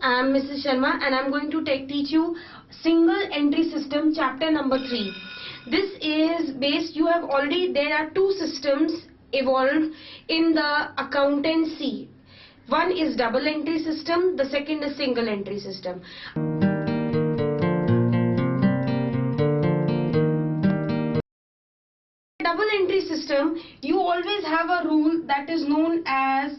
I am Mrs. Sharma and I am going to teach you single entry system chapter number 3. This is based, there are two systems evolved in the accountancy. One is double entry system, the second is single entry system. Double entry system, you always have a rule that is known as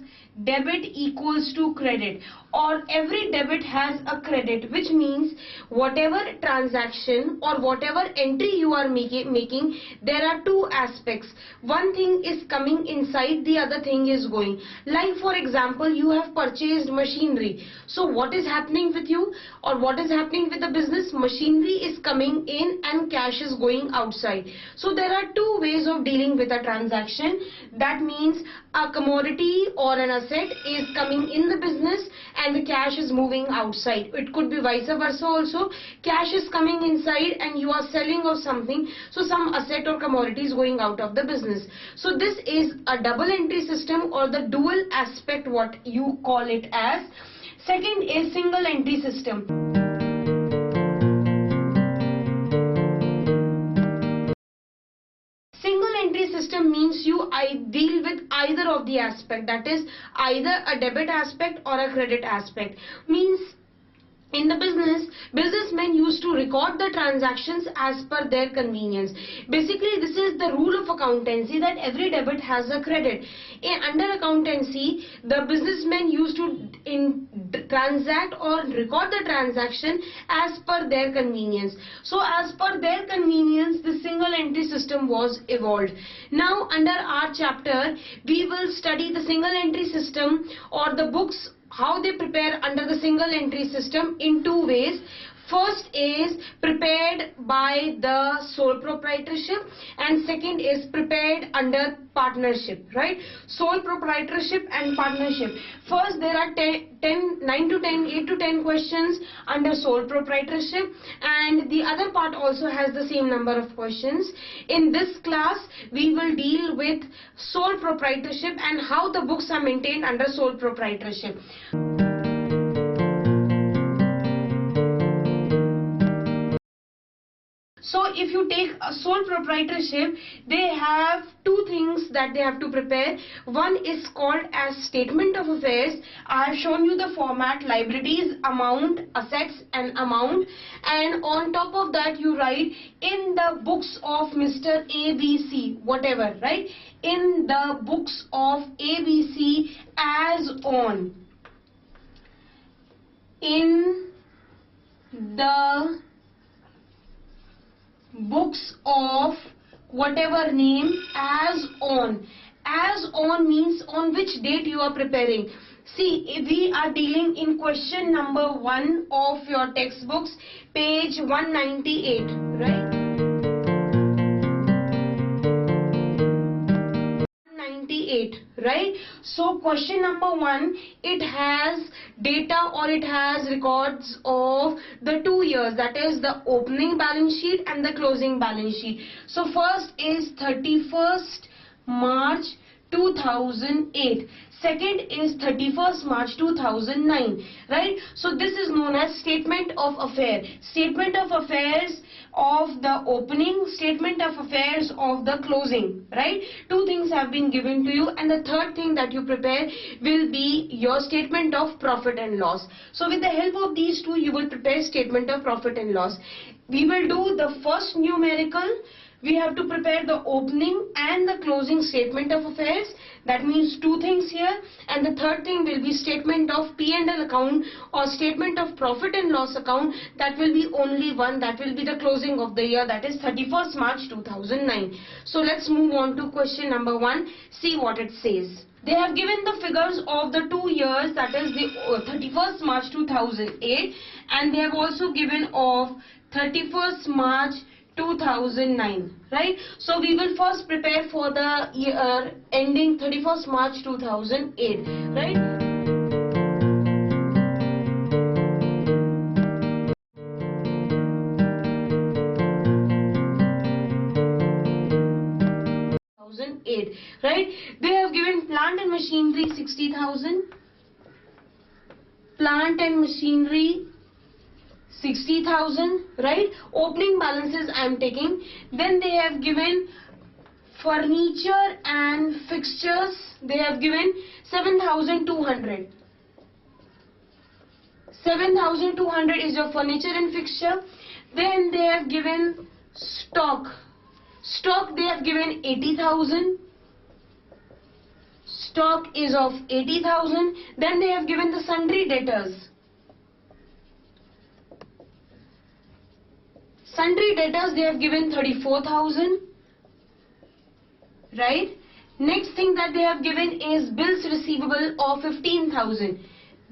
debit equals to credit, or every debit has a credit, which means whatever transaction or whatever entry you are making, there are two aspects. One thing is coming inside, the other thing is going. Like for example, you have purchased machinery. So what is happening with you, or what is happening with the business? Machinery is coming in and cash is going outside. So there are two ways of dealing with a transaction. That means a commodity or an asset is coming in the business and the cash is moving outside. It could be vice versa also. Cash is coming inside and you are selling of something, so some asset or commodity is going out of the business. So this is a double entry system, or the dual aspect, what you call it as. Second is single entry system. Single entry system means I deal with either of the aspect, that is either a debit aspect or a credit aspect. Means in the businessmen used to record the transactions as per their convenience. Basically, this is the rule of accountancy, that every debit has a credit. Under accountancy, the businessmen used to transact or record the transaction as per their convenience. So as per their convenience, the single entry system was evolved. Now under our chapter, we will study the single entry system, or the books, how they prepare under the single entry system in two ways. First is prepared by the sole proprietorship, and second is prepared under partnership, right? Sole proprietorship and partnership. First, there are 8 to 10 questions under sole proprietorship, and the other part also has the same number of questions. In this class, we will deal with sole proprietorship and how the books are maintained under sole proprietorship. So if you take a sole proprietorship, they have two things that they have to prepare. One is called as statement of affairs. I have shown you the format: liabilities, amount, assets and amount, and on top of that you write in the books of Mr. ABC, whatever, right? In the books of ABC as on. In the books of whatever name as on. As on means on which date you are preparing. See, we are dealing in question number 1 of your textbooks, page 198, right? 198, right? So question number 1, it has data, or it has records of the 2 years, that is the opening balance sheet and the closing balance sheet. So first is 31st March 2008. Second is 31st March 2009, right? So this is known as statement of affair. Statement of affairs of the opening, statement of affairs of the closing, right? Two things have been given to you, and the third thing that you prepare will be your statement of profit and loss. So with the help of these two, you will prepare statement of profit and loss. We will do the first numerical. We have to prepare the opening and the closing statement of affairs. That means two things here. And the third thing will be statement of P&L account, or statement of profit and loss account. That will be only one. That will be the closing of the year, that is 31st March 2009. So let's move on to question number 1. See what it says. They have given the figures of the 2 years, that is the 31st March 2008, and they have also given of 31st March 2009, right? So we will first prepare for the year ending 31st March 2008, right? Right? They have given plant and machinery 60,000. plant and machinery 60,000, right? Opening balances I am taking. Then they have given furniture and fixtures, they have given 7,200. 7,200 is your furniture and fixture. Then they have given stock. Stock they have given 80,000. Stock is of 80,000. Then they have given the sundry debtors. Sundry debtors they have given 34,000. Right? Next thing that they have given is bills receivable of 15,000.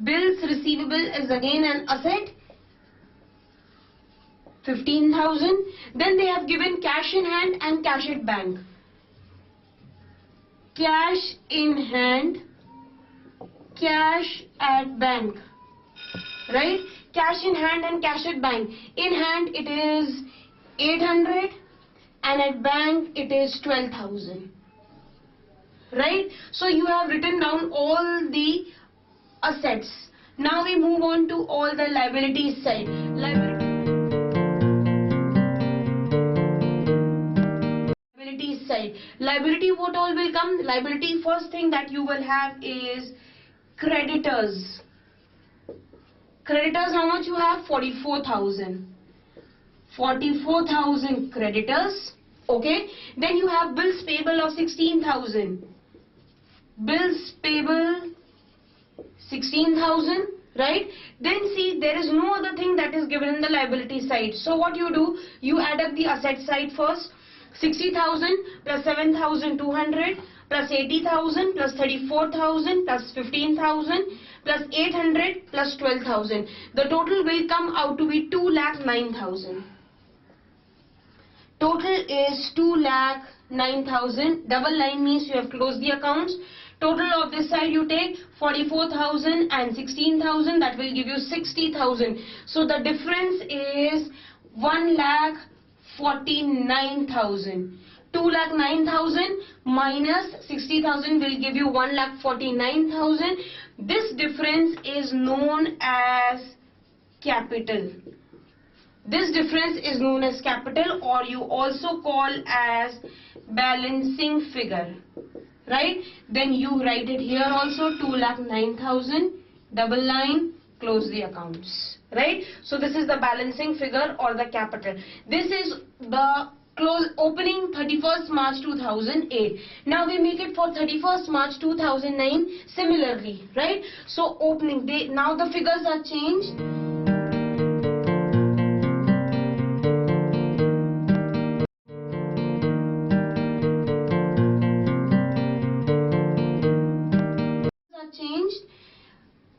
Bills receivable is again an asset, 15,000. Then they have given cash in hand and cash at bank. Cash in hand, cash at bank. Right? Cash in hand and cash at bank. In hand it is 800 and at bank it is 12,000. Right? So you have written down all the assets. Now we move on to all the liabilities side. Liabilities side. Liability, what all will come? Liability, first thing that you will have is creditors. Creditors, how much you have? 44,000. 44,000 creditors. Okay. Then you have bills payable of 16,000. Bills payable 16,000, right? Then see, there is no other thing that is given in the liability side. So what you do, you add up the asset side first. 60,000 plus 7,200 plus 80,000 plus 34,000 plus 15,000 plus 800 plus 12,000. The total will come out to be 2,09,000. Total is 2,09,000. Double line means you have closed the accounts. Total of this side you take 44,000 and 16,000, that will give you 60,000. So the difference is 1,49,000. 2,09,000 minus 60,000 will give you 1,49,000. This difference is known as capital. This difference is known as capital, or you also call as balancing figure. Right? Then you write it here also, 2,09,000, double line, close the accounts. Right? So this is the balancing figure or the capital. This is the opening 31st March 2008. Now we make it for 31st March 2009 similarly. Right? So opening date, now the figures are changed.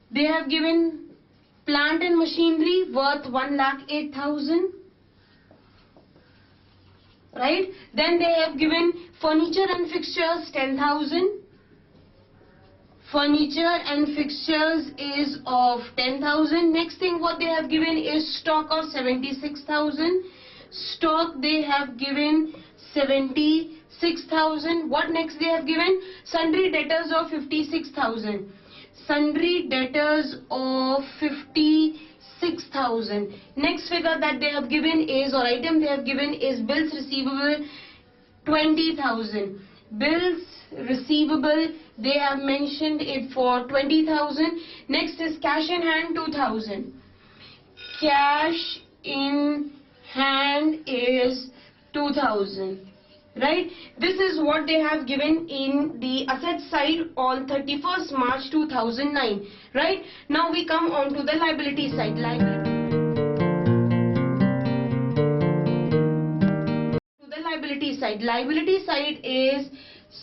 They have given plant and machinery worth 1,08,000. Right? Then they have given furniture and fixtures 10,000. Furniture and fixtures is of 10,000. Next thing what they have given is stock of 76,000. Stock they have given 76,000. What next they have given? Sundry debtors of 56,000. Sundry debtors of 56,000. Next figure that they have given is, or item they have given is bills receivable 20,000. Bills receivable they have mentioned it for 20,000. Next is cash in hand 2,000. Cash in hand is 2,000. Right? This is what they have given in the asset side on 31st March 2009. Right? Now we come on to the liability side. Liability side is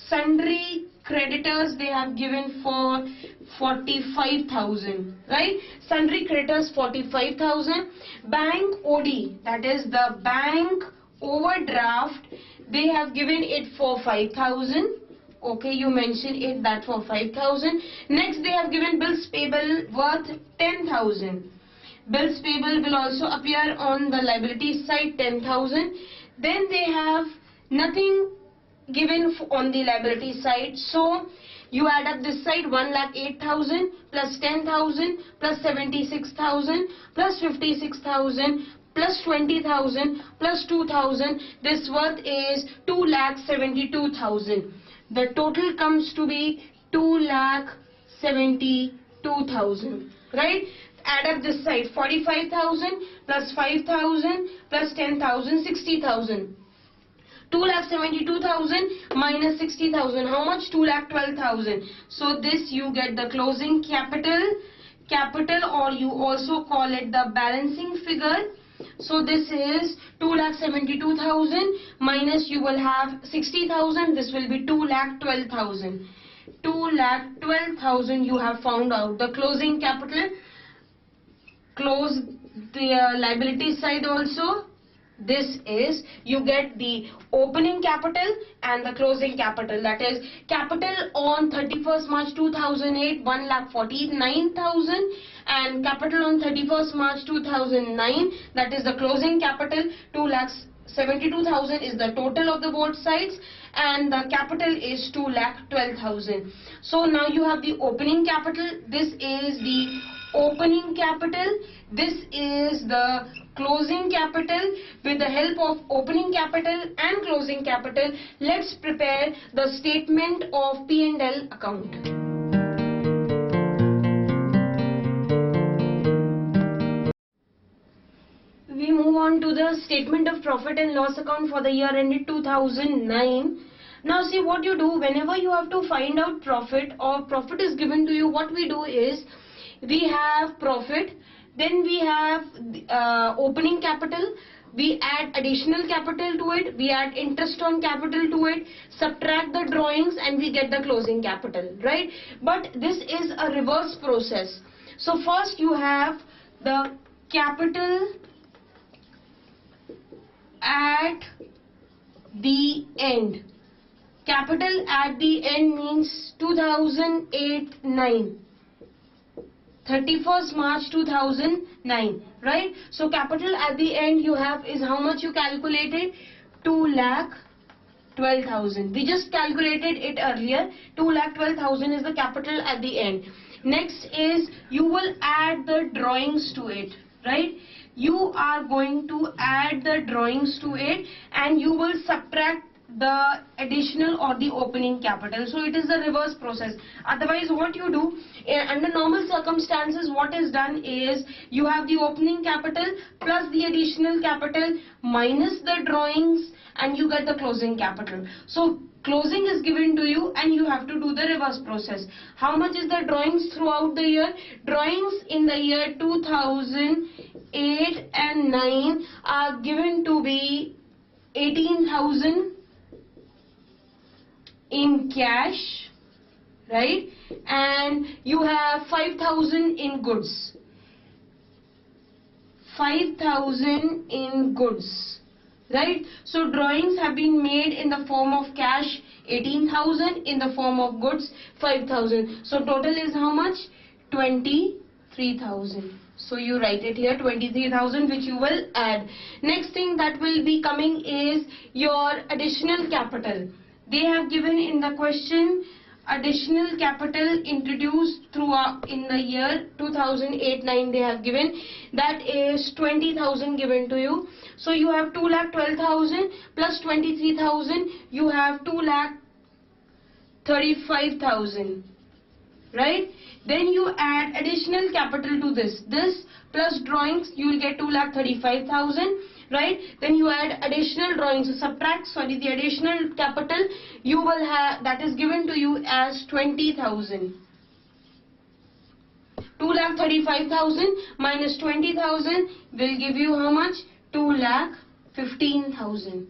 sundry creditors they have given for 45,000. Right? Sundry creditors 45,000. Bank OD, that is the bank overdraft, they have given it for 5,000. Okay, you mentioned it that for 5,000. Next they have given bills payable worth 10,000. Bills payable will also appear on the liability side, 10,000. Then they have nothing given on the liability side. So You add up this side, 1,08,000 plus 10,000 plus 76,000 plus 56,000 plus 20,000 plus 2,000. This worth is 2,72,000. The total comes to be 2,72,000. Right? Add up this side, 45,000 plus 5,000 plus 10,000, 60,000. 2,72,000 minus 60,000. How much? 2,12,000. So this you get the closing capital, or you also call it the balancing figure. So this is 2,72,000 minus you will have 60,000. This will be 2,12,000. 2,12,000 you have found out the closing capital. Close the liability side also. This is, you get the opening capital and the closing capital. That is, capital on 31st March 2008, 1,49,000, and capital on 31st March 2009, that is the closing capital, 2,72,000 is the total of the both sides, and the capital is 2,12,000. So now you have the opening capital. This is the opening capital. This is the closing capital. With the help of opening capital and closing capital, let's prepare the statement of P&L account. We move on to the statement of profit and loss account for the year ended 2009. Now see what you do whenever you have to find out profit or profit is given to you. What we do is, we have profit, then we have opening capital, we add additional capital to it, we add interest on capital to it, subtract the drawings, and we get the closing capital, right? But this is a reverse process. So first you have the capital at the end. Capital at the end means 2008-9. 31st March 2009, right? So capital at the end you have is how much you calculated? 2,12,000. We just calculated it earlier. 2,12,000 is the capital at the end. Next is, you will add the drawings to it, right? You are going to add the drawings to it and you will subtract the additional or the opening capital. So it is a reverse process. Otherwise what you do, under normal circumstances, what is done is, you have the opening capital plus the additional capital minus the drawings and you get the closing capital. So closing is given to you and you have to do the reverse process. How much is the drawings throughout the year? Drawings in the year 2008 and 9 are given to be 18,000 in cash, right? And you have 5,000 in goods. 5,000 in goods, right? So drawings have been made in the form of cash 18,000, in the form of goods 5,000. So total is how much? 23,000. So you write it here, 23,000, which you will add. Next thing that will be coming is your additional capital. They have given in the question additional capital introduced throughout in the year 2008-9. They have given that is 20,000 given to you. So you have 2,12,000 plus 23,000. You have 2,35,000, right? Then you add additional capital to this. This plus drawings, you will get 2,35,000. Right? Then you add additional drawings, subtract, the additional capital you will have, that is given to you as 20,000. 2,35,000 minus 20,000 will give you how much? 2,15,000.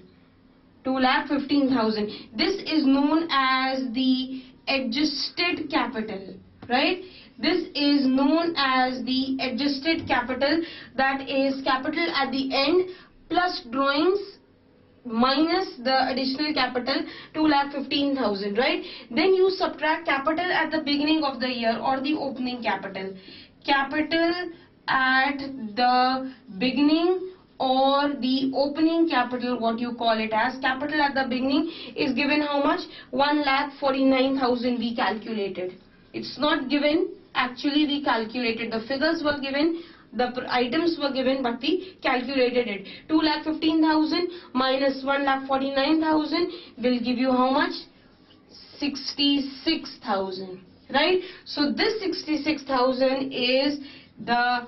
2,15,000. This is known as the adjusted capital, right? This is known as the adjusted capital, that is capital at the end plus drawings minus the additional capital, 2,15,000, right? Then you subtract capital at the beginning of the year or the opening capital. Capital at the beginning or the opening capital, what you call it as capital at the beginning, is given how much? 1,49,000 we calculated. It's not given, actually we calculated. The figures were given, the items were given, but we calculated it. 2,15,000 minus 1,49,000 will give you how much? 66,000, right? So this 66,000 is the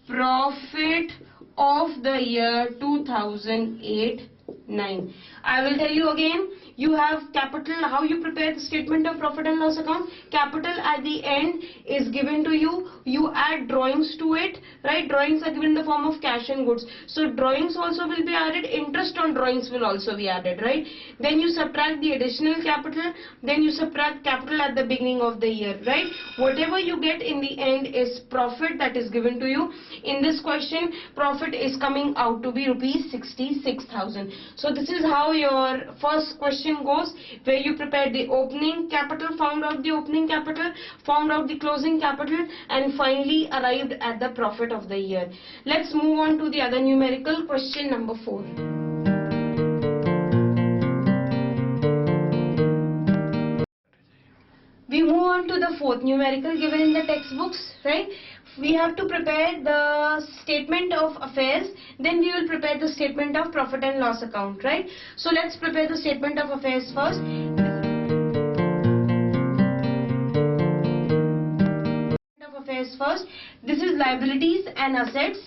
profit of the year 2008-9. I will tell you again. You have capital, how you prepare the statement of profit and loss account. Capital at the end is given to you. You add drawings to it, right? Drawings are given in the form of cash and goods. So drawings also will be added. Interest on drawings will also be added, right? Then you subtract the additional capital. Then you subtract capital at the beginning of the year, right? Whatever you get in the end is profit that is given to you. In this question, profit is coming out to be rupees 66,000. So this is how your first question goes, where you prepare the opening capital, found out the opening capital, found out the closing capital, and finally arrived at the profit of the year. Let's move on to the other numerical, question number 4. We move on to the fourth numerical given in the textbooks, right? We have to prepare the statement of affairs, then we will prepare the statement of profit and loss account, right? So let's prepare the statement of affairs first. This is liabilities and assets,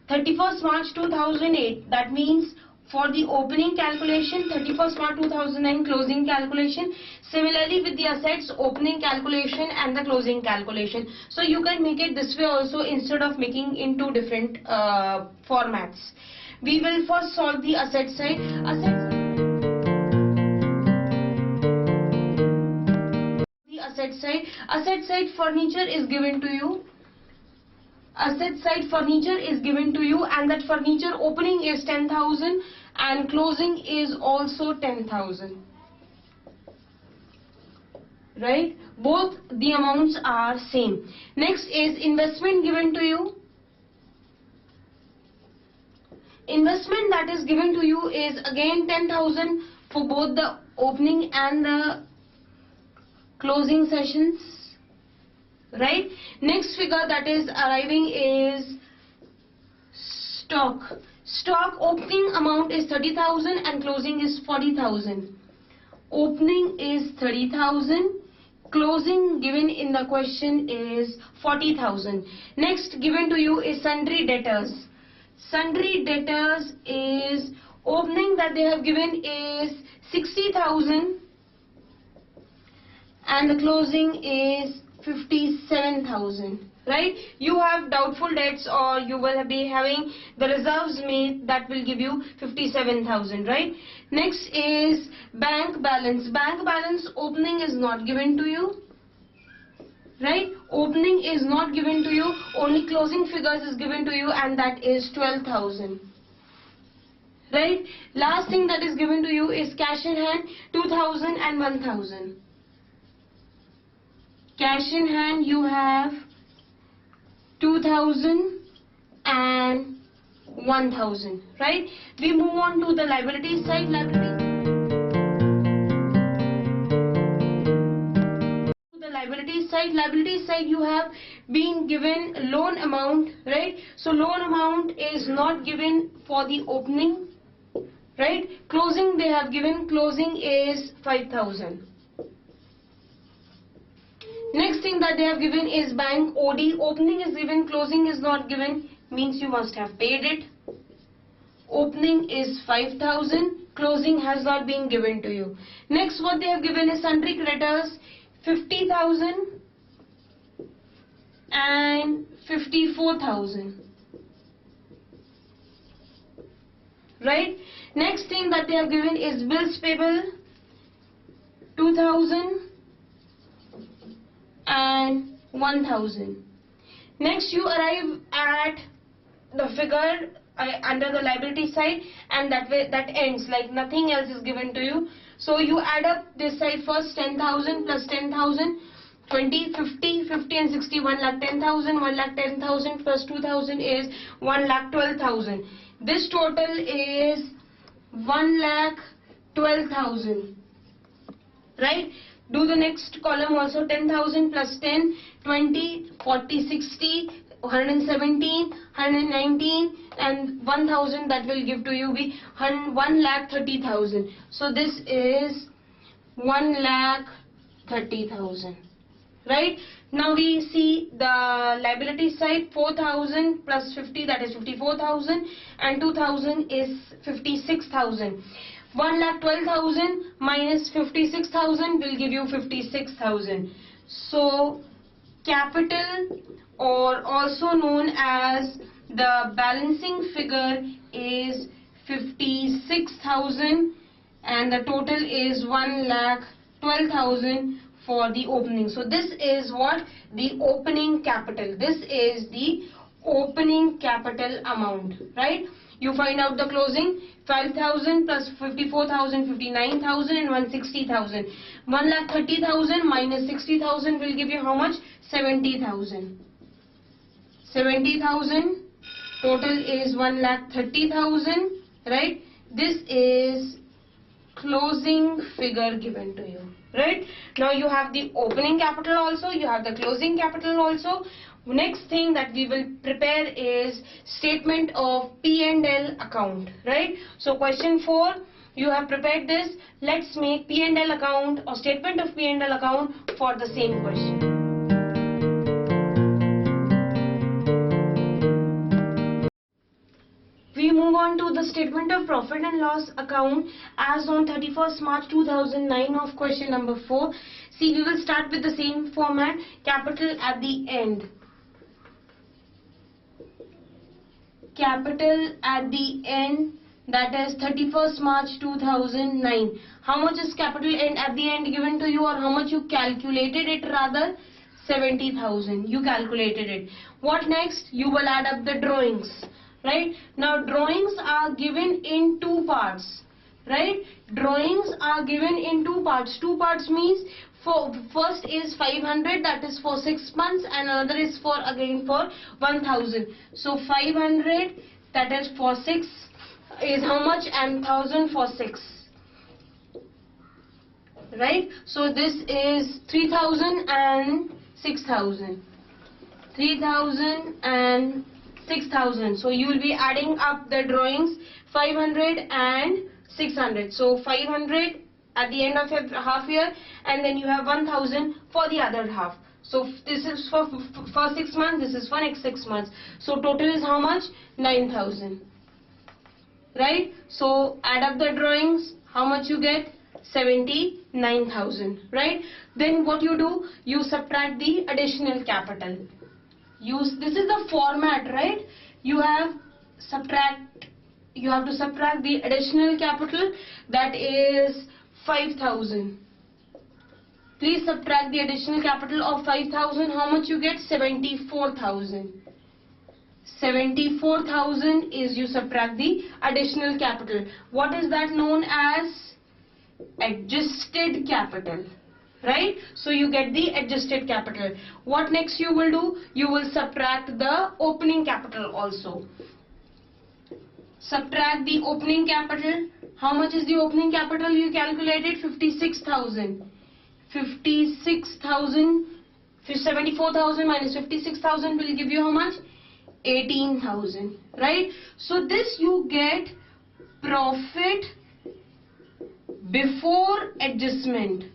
31st March 2008. That means for the opening calculation, 31st March 2009 closing calculation. Similarly with the assets, opening calculation and the closing calculation. So you can make it this way also instead of making in two different formats. We will first solve the asset side. Asset side furniture is given to you. Asset side furniture is given to you, and that furniture opening is 10,000 and closing is also 10,000. Right? Both the amounts are same. Next is investment given to you. Investment that is given to you is again 10,000 for both the opening and the closing sessions. Right? Next figure that is arriving is stock. Stock opening amount is 30,000 and closing is 40,000. Opening is 30,000. Closing given in the question is 40,000. Next given to you is sundry debtors. Sundry debtors is opening that they have given is 60,000 and the closing is 57,000. Right? You have doubtful debts, or you will be having the reserves made, that will give you 57,000, right? Next is bank balance. Bank balance opening is not given to you, right? Opening is not given to you, only closing figures is given to you, and that is 12,000. Right? Last thing that is given to you is cash in hand, 2,000 and 1,000. Cash in hand you have 2,000 and 1,000, right? We move on to the liability side. Liability side you have been given loan amount, right? So loan amount is not given for the opening, right? Closing they have given, closing is 5,000. Next thing that they have given is bank OD. Opening is given, closing is not given, means you must have paid it. Opening is 5,000, closing has not been given to you. Next what they have given is sundry creditors, 50,000 and 54,000. Right? Next thing that they have given is bills payable, 2,000 and 1,000. Next you arrive at the figure under the liability side, and that way that ends, like nothing else is given to you. So you add up this side first, 10,000 plus 10,000, 20, 50, 50 and 60, 1,10,000, 1,10,000 plus 2,000 is 1,12,000. This total is 1,12,000. Right? Do the next column also. 10,000 plus 10, 20, 40, 60, 117, 119 and 1,000, that will give to you be 1,30,000. So this is 1,30,000. Right? Now we see the liability side. 4,000 plus 50, that is 54,000, and 2,000 is 56,000. 1,12,000 minus 56,000 will give you 56,000. So capital, or also known as the balancing figure, is 56,000 and the total is 1,12,000 for the opening. So this is what? The opening capital. This is the opening capital amount, right? You find out the closing. 5,000 plus 54,000, 59,000 and 160,000. 1,30,000 minus 60,000 will give you how much? 70,000. 70,000. Total is 1,30,000. Right? This is closing figure given to you. Right? Now you have the opening capital also. You have the closing capital also. Next thing that we will prepare is statement of P&L account, right? So question 4, you have prepared this. Let's make P&L account or statement of P&L account for the same question. We move on to the statement of profit and loss account as on 31st March 2009 of question number 4. See, we will start with the same format, capital at the end. Capital at the end, that is 31st March 2009. How much is capital at the end given to you, or how much you calculated it rather? 70,000. You calculated it. What next? You will add up the drawings. Right? Now drawings are given in two parts. Right? Drawings are given in two parts. Two parts means first is 500, that is for 6 months, and another is for again for 1,000. So 500, that is for 6 is how much, and 1,000 for 6. Right? So this is 3,000 and 6,000. 3,000 and 6,000. So you will be adding up the drawings, 500 and 600. So 500 at the end of your half year, and then you have 1,000 for the other half. So this is for 6 months, this is for next 6 months. So total is how much? 9,000. Right? So add up the drawings, how much you get? 79,000. Right? Then what you do? You subtract the additional capital. This is the format, right? You have to subtract the additional capital, that is 5,000. Please subtract the additional capital of 5,000. How much you get? 74,000. 74,000 is you subtract the additional capital. What is that known as? Adjusted capital. Right? So you get the adjusted capital. What next you will do? You will subtract the opening capital also. Subtract the opening capital. How much is the opening capital you calculated? 56,000. 56,000. 74,000 minus 56,000 will give you how much? 18,000. Right? So this you get profit before adjustment.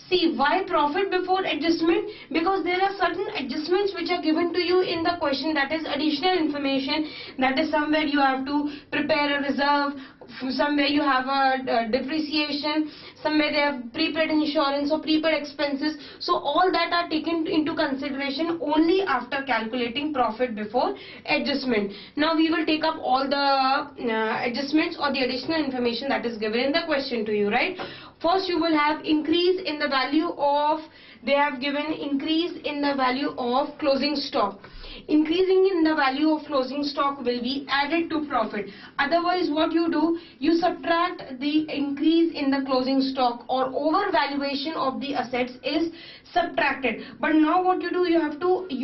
See, why profit before adjustment? Because there are certain adjustments which are given to you in the question, that is additional information, that is somewhere you have to prepare a reserve, somewhere you have a depreciation, somewhere they have prepaid insurance or prepaid expenses. So all that are taken into consideration only after calculating profit before adjustment. Now we will take up all the adjustments or the additional information that is given in the question to you, right? First you will have increase in the value of, they have given increase in the value of closing stock. Increasing in the value of closing stock will be added to profit. Otherwise what you do, you subtract the increase in the closing stock, or overvaluation of the assets is subtracted. But now what you do, you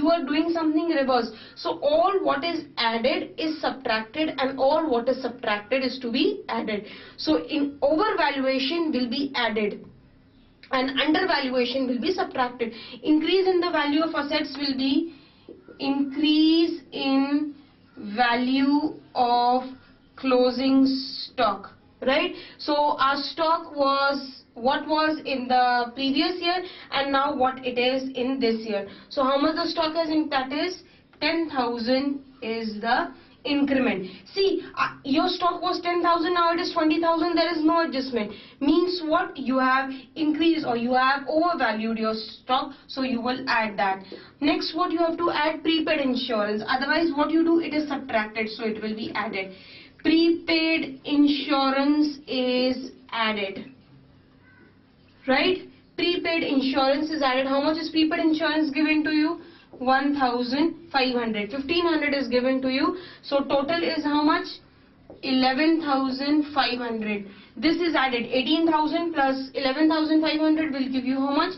are doing something reverse. So all what is added is subtracted, and all what is subtracted is to be added. So in overvaluation will be added and undervaluation will be subtracted. Increase in the value of assets will be increase in value of closing stock, right? So our stock was what was in the previous year, and now what it is in this year. So how much the stock has in, that is 10,000 is the increment. See, your stock was 10,000, now it is 20,000, there is no adjustment. Means what? You have increased or you have overvalued your stock, so you will add that. Next, what you have to add? Prepaid insurance. Otherwise what you do, it is subtracted, so it will be added. Prepaid insurance is added, right? Prepaid insurance is added. How much is prepaid insurance given to you? 1,500. 1,500 is given to you. So total is how much? 11,500. This is added. 18,000 plus 11,500 will give you how much?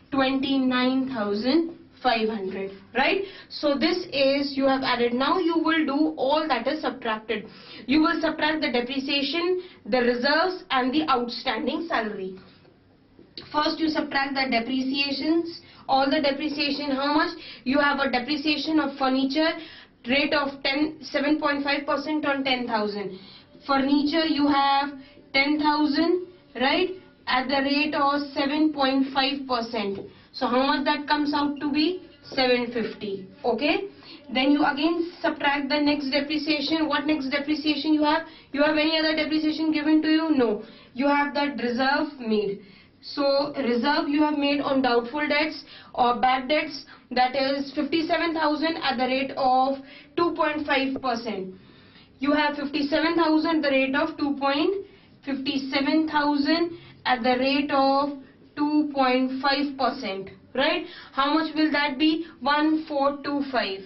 29,500. Right? So this is, you have added. Now you will do all that is subtracted. You will subtract the depreciation, the reserves, and the outstanding salary. First you subtract the depreciations. All the depreciation, how much? You have a depreciation of furniture, rate of 7.5% on 10,000. Furniture you have 10,000, right? At the rate of 7.5%. So how much that comes out to be? 750. Okay. Then you again subtract the next depreciation. What next depreciation you have? You have any other depreciation given to you? No. You have that reserve made. So reserve you have made on doubtful debts or bad debts, that is 57,000 at the rate of 2.5%. You have 57,000 the rate of 57,000 at the rate of 2.5%, right? How much will that be? 1425.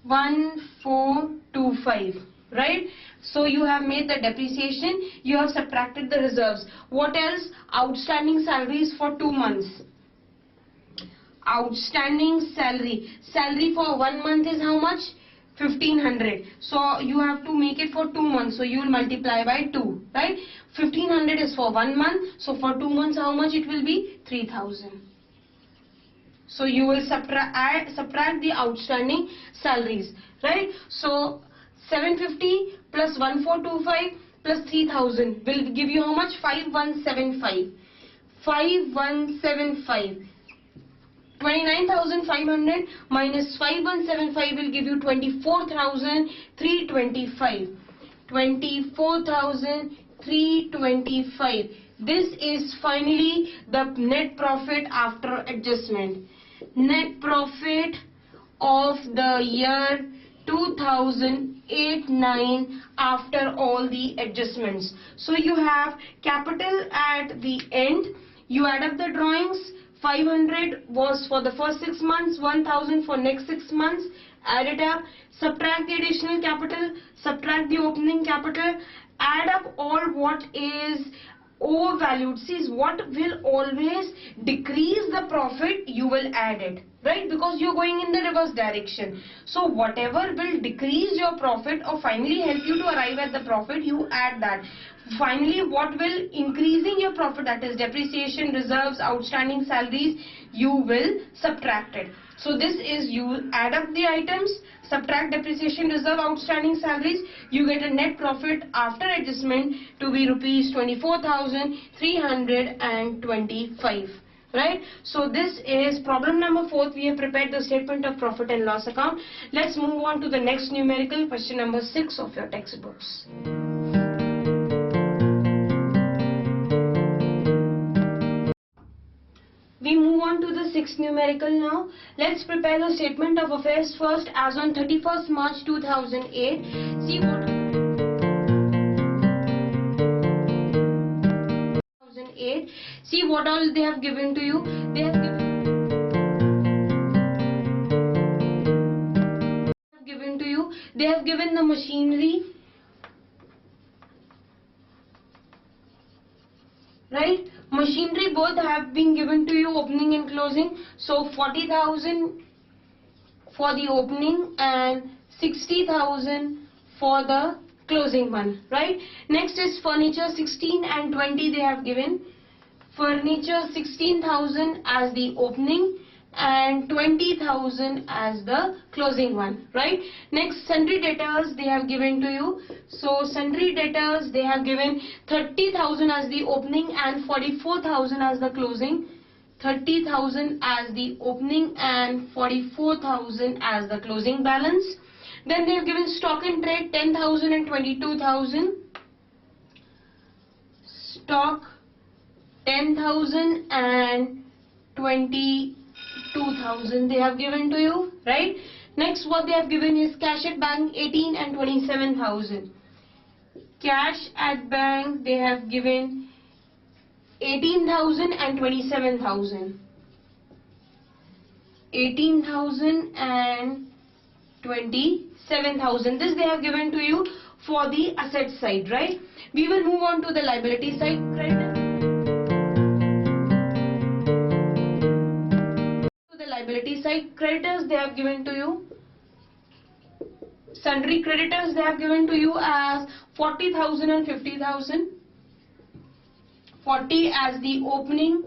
1425, right? So you have made the depreciation, you have subtracted the reserves. What else? Outstanding salaries for 2 months. Outstanding salary. Salary for 1 month is how much? 1,500. So you have to make it for 2 months. So you will multiply by 2, right? 1,500 is for 1 month. So for 2 months how much it will be? 3,000. So you will subtract the outstanding salaries, right? So 750 plus 1425 plus 3,000 will give you how much? 5175. 5175. 29,500 minus 5175 will give you 24,325. 24,325. This is finally the net profit after adjustment. Net profit of the year 2008-9 after all the adjustments. So you have capital at the end. You add up the drawings. 500 was for the first 6 months, 1,000 for next 6 months. Add it up, subtract the additional capital, subtract the opening capital, add up all what is overvalued. See, what will always decrease the profit, you will add it, right? Because you're going in the reverse direction. So whatever will decrease your profit or finally help you to arrive at the profit, you add that. Finally, what will increasing your profit, that is depreciation, reserves, outstanding salaries, you will subtract it. So this is, you add up the items, subtract depreciation, reserve, outstanding salaries, you get a net profit after adjustment to be rupees 24,325. Right? So this is problem number 4. We have prepared the statement of profit and loss account. Let's move on to the next numerical, question number 6 of your textbooks. We move on to the 6th numerical now. Let's prepare the statement of affairs first as on 31st March 2008. See what See what all they have given to you. They have given the machinery, right? Machinery both have been given to you, opening and closing. So 40,000 for the opening and 60,000 for the closing one, right? Next is furniture, 16 and 20 they have given. Furniture 16,000 as the opening and 20,000 as the closing one, right? Next, sundry debtors they have given to you. So sundry debtors they have given 30,000 as the opening and 44,000 as the closing. 30,000 as the opening and 44,000 as the closing balance. Then they have given stock in trade 10,000 and 22,000. Stock 10,000 and 22,000 they have given to you, right? Next, what they have given is cash at bank 18 and 27,000. Cash at bank they have given 18,000 and 27,000. 18,000 and 27,000. This they have given to you for the asset side, right? We will move on to the liability side. Liability side, creditors they have given to you. Sundry creditors they have given to you as 40,000 and 50,000. 40 as the opening,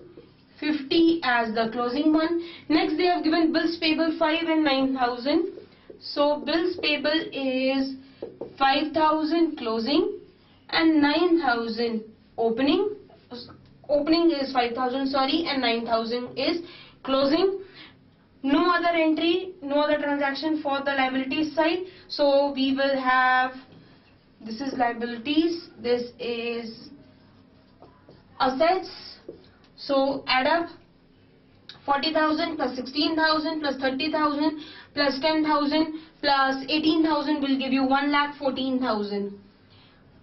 50 as the closing one. Next, they have given bills payable 5 and 9,000. So bills payable is 5,000 closing and 9,000 opening. Opening is 5,000, sorry, and 9,000 is closing. No other entry, no other transaction for the liabilities side. So we will have, this is liabilities, this is assets. So add up 40,000 plus 16,000 plus 30,000 plus 10,000 plus 18,000 will give you 1,14,000.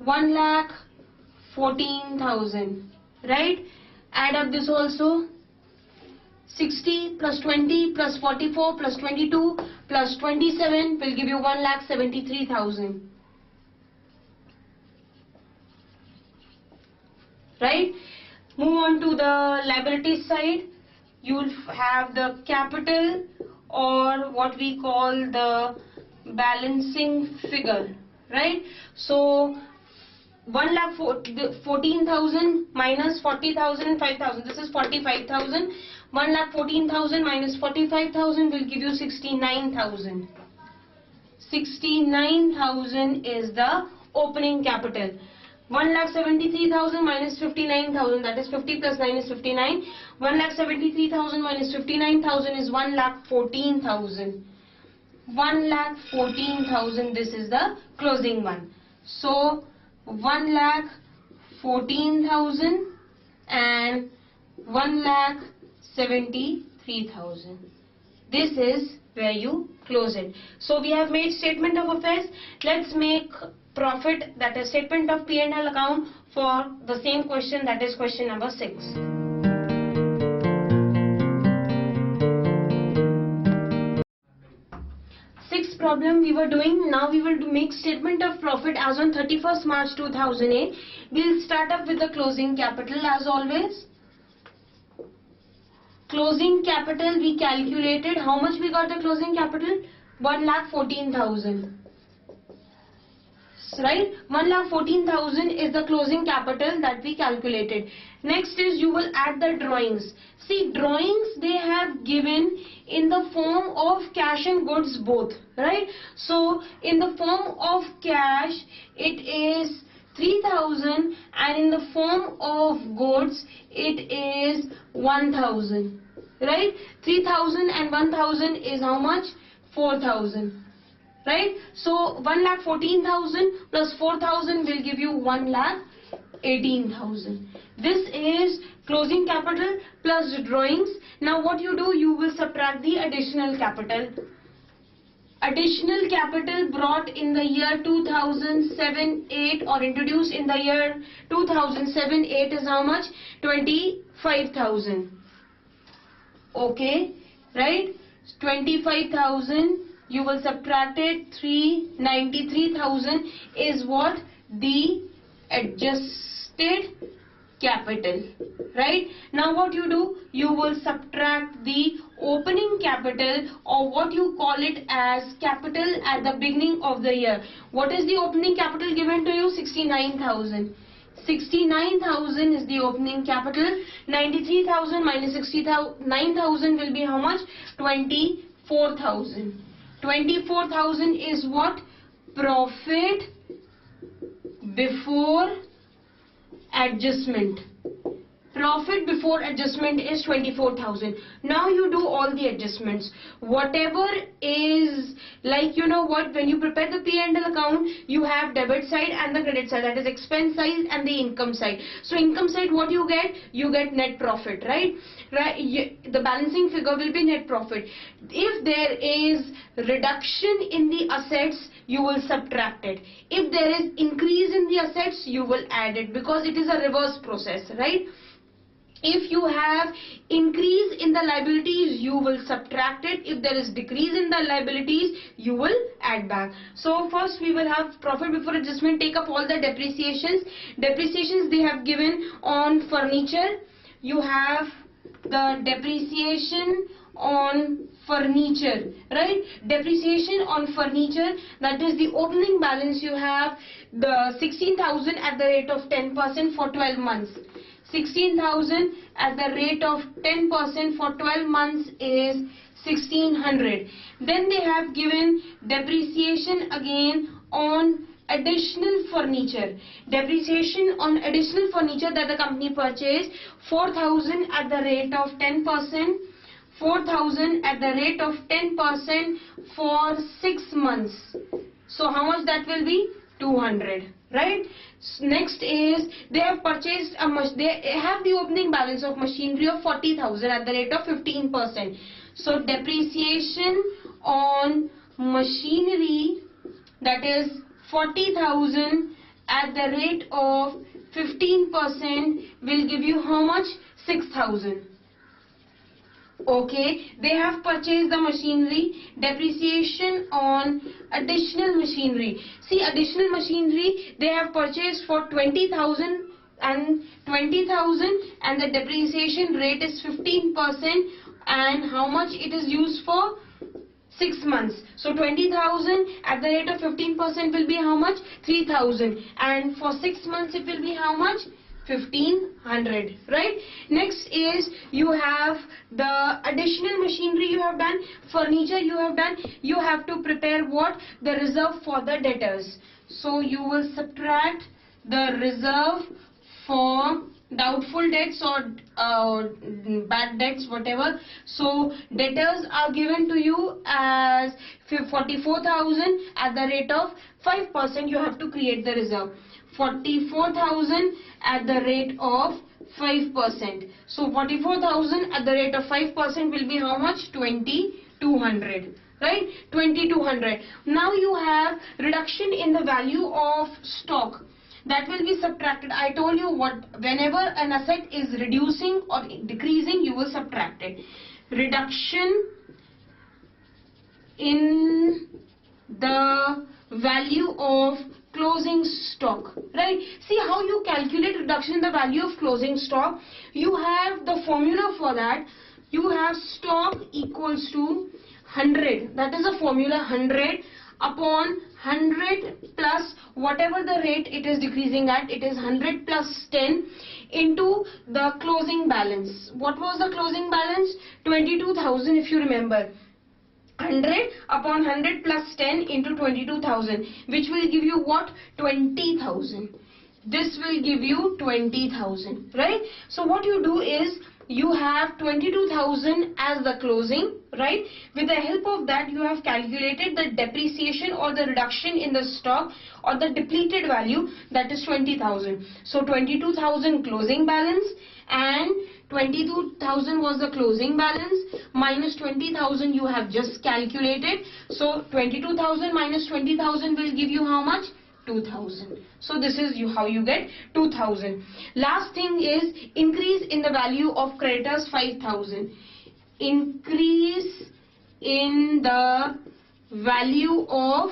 1,14,000, right? Add up this also. 60 plus 20 plus 44 plus 22 plus 27 will give you 1,73,000. Right? Move on to the liability side. You will have the capital, or what we call the balancing figure. Right? So 1,14,000 minus 40,000 and 5,000. This is 45,000. 1,14,000 minus 45,000 will give you 69,000. 69,000 is the opening capital. 1,73,000 minus 59,000, that is 50 plus 9 is 59. 1,73,000 minus 59,000 is 1,14,000. 1,14,000, this is the closing one. So 1,14,000 and 1,73,000. This is where you close it. So we have made statement of affairs. Let's make profit, that is statement of P&L account for the same question, that is question number 6. Sixth problem we were doing. Now we will make statement of profit as on 31st March 2008. We'll start up with the closing capital as always. Closing capital we calculated. How much we got the closing capital? 1,14,000. Right? 1,14,000 is the closing capital that we calculated. Next is you will add the drawings. See, drawings they have given in the form of cash and goods both. Right? So in the form of cash it is 3,000 and in the form of goods it is 1,000. Right? 3,000 and 1,000 is how much? 4,000. Right? So 1,14,000 plus 4,000 will give you 1,18,000. This is closing capital plus drawings. Now what you do, you will subtract the additional capital. additional capital brought in the year 2007-8 or introduced in the year 2007-8 is how much? 25,000. Okay, right? 25,000, you will subtract it. 393,000 is what? The adjusted capital, right? Now what you do? You will subtract the opening capital, or what you call it as capital at the beginning of the year. What is the opening capital given to you? 69,000. 69,000 is the opening capital. 93,000 minus 69,000 will be how much? 24,000. 24,000 is what? Profit before adjustment. Profit before adjustment is 24,000. Now you do all the adjustments. Whatever is, like, you know what, when you prepare the P&L account, you have debit side and the credit side, that is expense side and the income side. So income side, what you get? You get net profit, right? The balancing figure will be net profit. If there is reduction in the assets, you will subtract it. If there is increase in the assets, you will add it, because it is a reverse process, right? If you have increase in the liabilities, you will subtract it. If there is decrease in the liabilities, you will add back. So first we will have profit before adjustment. Take up all the depreciations. Depreciations they have given on furniture. You have the depreciation on furniture, right? Depreciation on furniture, that is the opening balance. You have the 16,000 at the rate of 10% for 12 months. 16,000 at the rate of 10% for 12 months is 1,600. Then they have given depreciation again on additional furniture. Depreciation on additional furniture that the company purchased, 4,000 at the rate of 10%. 4,000 at the rate of 10% for 6 months. So how much that will be? 200, right? Next is they have purchased they have the opening balance of machinery of 40,000 at the rate of 15%. So depreciation on machinery, that is 40,000 at the rate of 15% will give you how much? 6,000. Okay, they have purchased the machinery. Depreciation on additional machinery. See, additional machinery they have purchased for 20,000 and 20,000, and the depreciation rate is 15%, and how much it is used for? 6 months. So 20,000 at the rate of 15% will be how much? 3,000, and for 6 months it will be how much? 1,500, right? Next is you have the additional machinery you have done, furniture you have done. You have to prepare what? The reserve for the debtors. So you will subtract the reserve for doubtful debts or bad debts, whatever. So debtors are given to you as 44,000 at the rate of 5%. You have to create the reserve. 44,000 at the rate of 5%. So 44,000 at the rate of 5% will be how much? 2,200, right? 2,200. Now you have reduction in the value of stock. That will be subtracted. I told you what, whenever an asset is reducing or decreasing, you will subtract it. Reduction in the value of closing stock, right? See how you calculate reduction in the value of closing stock. You have the formula for that. You have stock equals to 100. That is a formula. 100 upon 100 plus whatever the rate it is decreasing at. It is 100 plus 10 into the closing balance. What was the closing balance? 22,000, if you remember. 100 upon 100 plus 10 into 22,000, which will give you what? 20,000. This will give you 20,000, right? So what you do is you have 22,000 as the closing, right? With the help of that, you have calculated the depreciation or the reduction in the stock or the depleted value, that is 20,000. So 22,000 closing balance and 22,000 was the closing balance minus 20,000 you have just calculated. So 22,000 minus 20,000 will give you how much? 2,000. So this is how you get 2,000. Last thing is increase in the value of creditors 5,000. Increase in the value of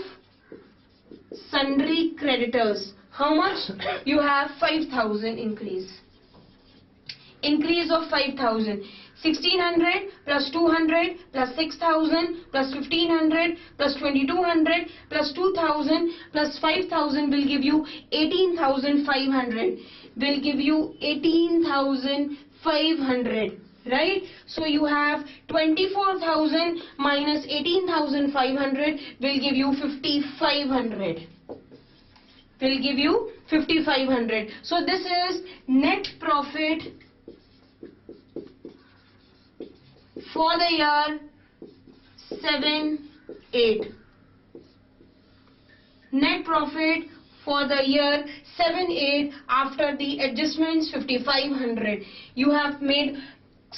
sundry creditors. How much? You have 5,000 increase. Increase of 5,000. 1,600 plus 200 plus 6,000 plus 1,500 plus 2,200 plus 2,000 plus 5,000 will give you 18,500. Will give you 18,500. Right? So you have 24,000 minus 18,500 will give you 5,500. Will give you 5,500. So this is net profit for the year 7-8. Net profit for the year 7-8 after the adjustments 5,500. You have made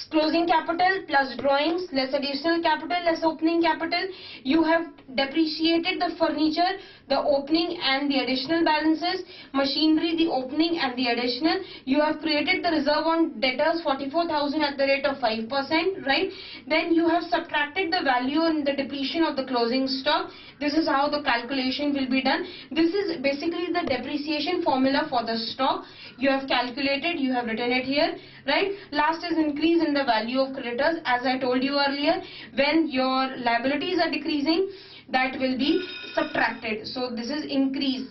closing capital plus drawings less additional capital less opening capital. You have depreciated the furniture, the opening and the additional balances, machinery, the opening and the additional. You have created the reserve on debtors 44,000 at the rate of 5%, right? Then you have subtracted the value and the depletion of the closing stock. This is how the calculation will be done. This is basically the depreciation formula for the stock. You have calculated, you have written it here, right? Last is increase in the value of creditors. As I told you earlier, when your liabilities are decreasing, that will be subtracted. So this is increase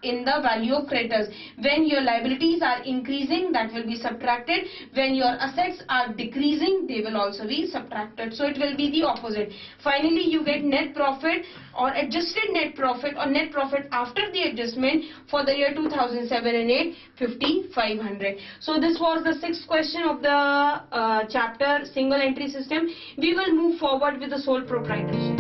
in the value of creditors. When your liabilities are increasing, that will be subtracted. When your assets are decreasing, they will also be subtracted. So it will be the opposite. Finally, you get net profit or adjusted net profit or net profit after the adjustment for the year 2007 and 8, 5,500. So this was the sixth question of the chapter single entry system. We will move forward with the sole proprietorship.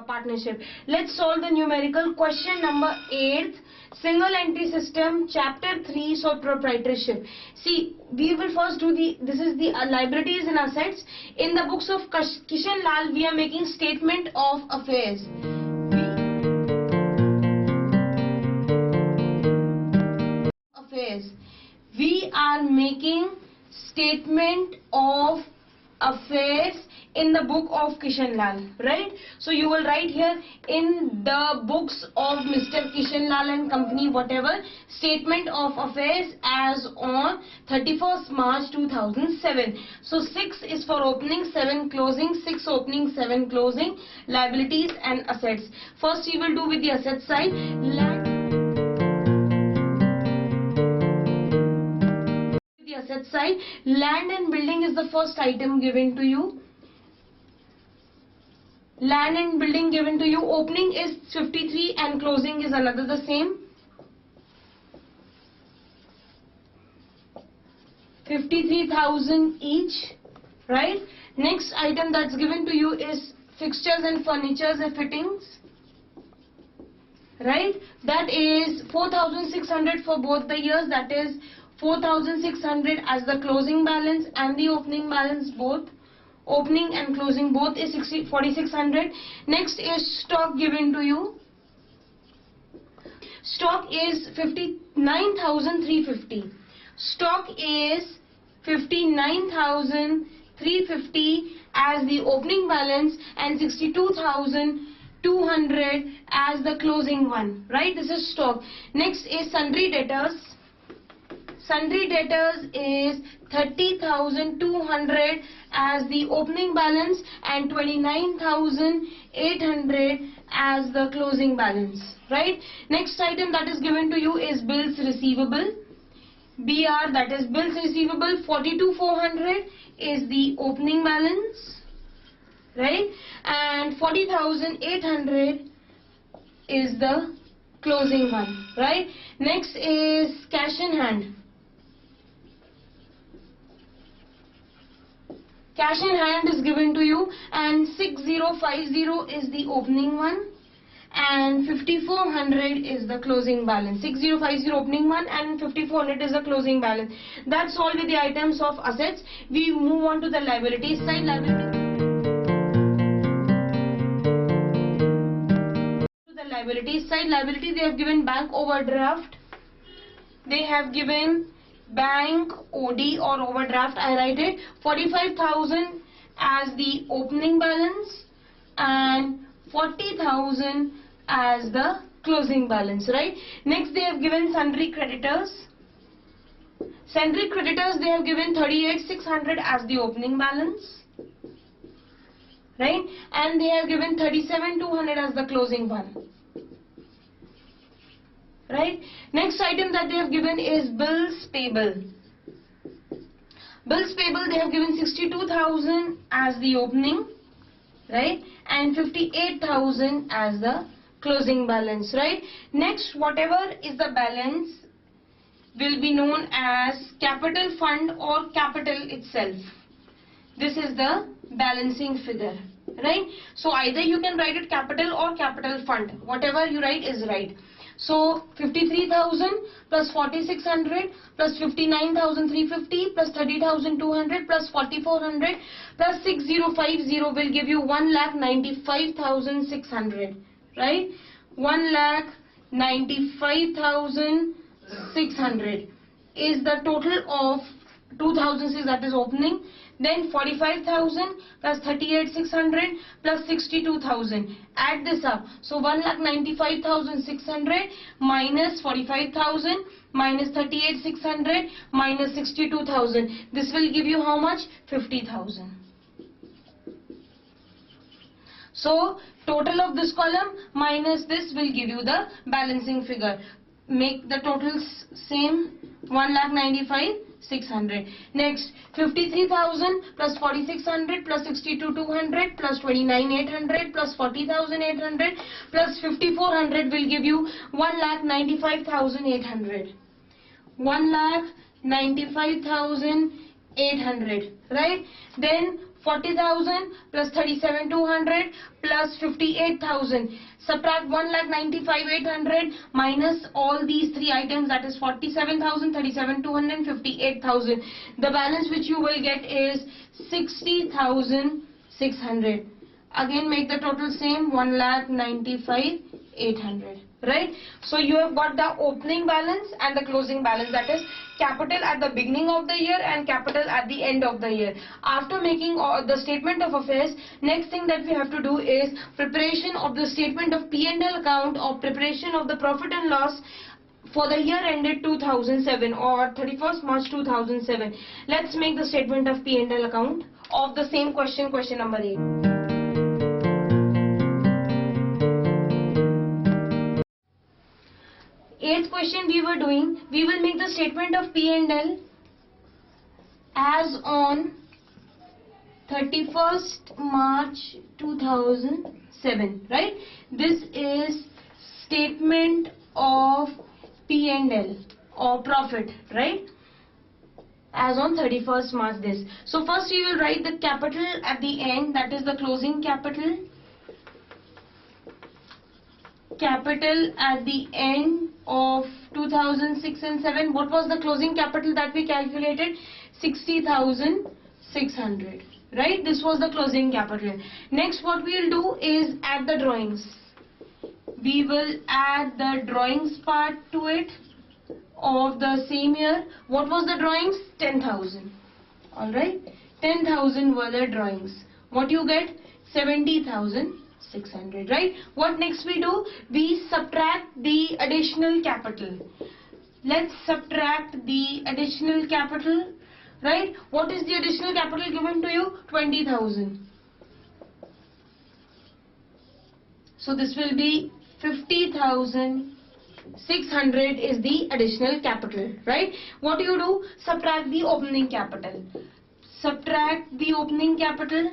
Partnership. Let's solve the numerical question number 8, single entry system, chapter 3, sole proprietorship. See, we will first do this is the liabilities and assets. In the books of Kishan Lal, we are making statement of affairs. We are making statement of affairs in the book of Kishan Lal, right? So you will write here in the books of Mr. Kishan Lal and company, whatever, statement of affairs as on 31st March 2007. So 6 is for opening, 7 closing, 6 opening, 7 closing, liabilities and assets. First you will do with the asset side. The asset side, land and building is the first item given to you. Land and building given to you. Opening is 53 and closing is another the same. 53,000 each, right? Next item that's given to you is fixtures and furnitures and fittings, right? That is 4,600 for both the years. That is 4,600 as the closing balance and the opening balance both. Opening and closing both is 4,600. Next is stock given to you. Stock is 59,350. Stock is 59,350 as the opening balance and 62,200 as the closing one, right? This is stock. Next is sundry debtors. Sundry debtors is 30,200 as the opening balance and 29,800 as the closing balance, right? Next item that is given to you is bills receivable. BR, that is bills receivable, 42,400 is the opening balance, right? And 40,800 is the closing one, right? Next is cash in hand. Cash in hand is given to you and 6050 is the opening one and 5400 is the closing balance. 6050 opening one and 5400 is the closing balance. That's all with the items of assets. We move on to the liability side. Liability, they have given bank overdraft, they have given bank OD or overdraft, I write it 45,000 as the opening balance and 40,000 as the closing balance, right? Next they have given sundry creditors. Sundry creditors, they have given 38,600 as the opening balance, right? And they have given 37,200 as the closing one, right? Next item that they have given is bills payable. Bills payable, they have given 62,000 as the opening, right? And 58,000 as the closing balance, right? Next, whatever is the balance will be known as capital fund or capital itself. This is the balancing figure, right? So either you can write it capital or capital fund. Whatever you write is right. So 53,000 plus 4,600 plus 59,350 plus 30,200 plus 4,400 plus 6050 will give you 1,95,600, right? 1,95,600 is the total of 2,006, that is opening. Then 45,000 plus 38,600 plus 62,000. Add this up. So 1,95,600 minus 45,000 minus 38,600 minus 62,000. This will give you how much? 50,000. So total of this column minus this will give you the balancing figure. Make the totals same, 1,95,600. Next, 53,000 plus 4,600 plus 62,200 plus 29,800 plus 40,800 plus 5,400 will give you 1,95,800. 1,95,800, right? Then 40,000 plus 37,200 plus 58,000. Subtract 1,95,800 minus all these three items, that is 47,000, 37,200 and 58,000. The balance which you will get is 60,600. Again make the total same, 1,95,800. Right? So you have got the opening balance and the closing balance, that is capital at the beginning of the year and capital at the end of the year. After making the statement of affairs, next thing that we have to do is preparation of the statement of P&L account or preparation of the profit and loss for the year ended 2007 or 31st March 2007. Let's make the statement of P&L account of the same question, question number 8. Eighth question we were doing, we will make the statement of P&L as on 31st March 2007, right? This is statement of P&L or profit, right? As on 31st March this. So first we will write the capital at the end, that is the closing capital. Capital at the end of 2006 and 7. What was the closing capital that we calculated? 60,600. Right? This was the closing capital. Next what we will do is add the drawings. We will add the drawings part to it of the same year. What was the drawings? 10,000. Alright? 10,000 were the drawings. What you get? 70,600, right? What next we do? We subtract the additional capital. Let's subtract the additional capital, right? What is the additional capital given to you? 20,000. So this will be 50,600 is the additional capital, right? What do you do? Subtract the opening capital. Subtract the opening capital.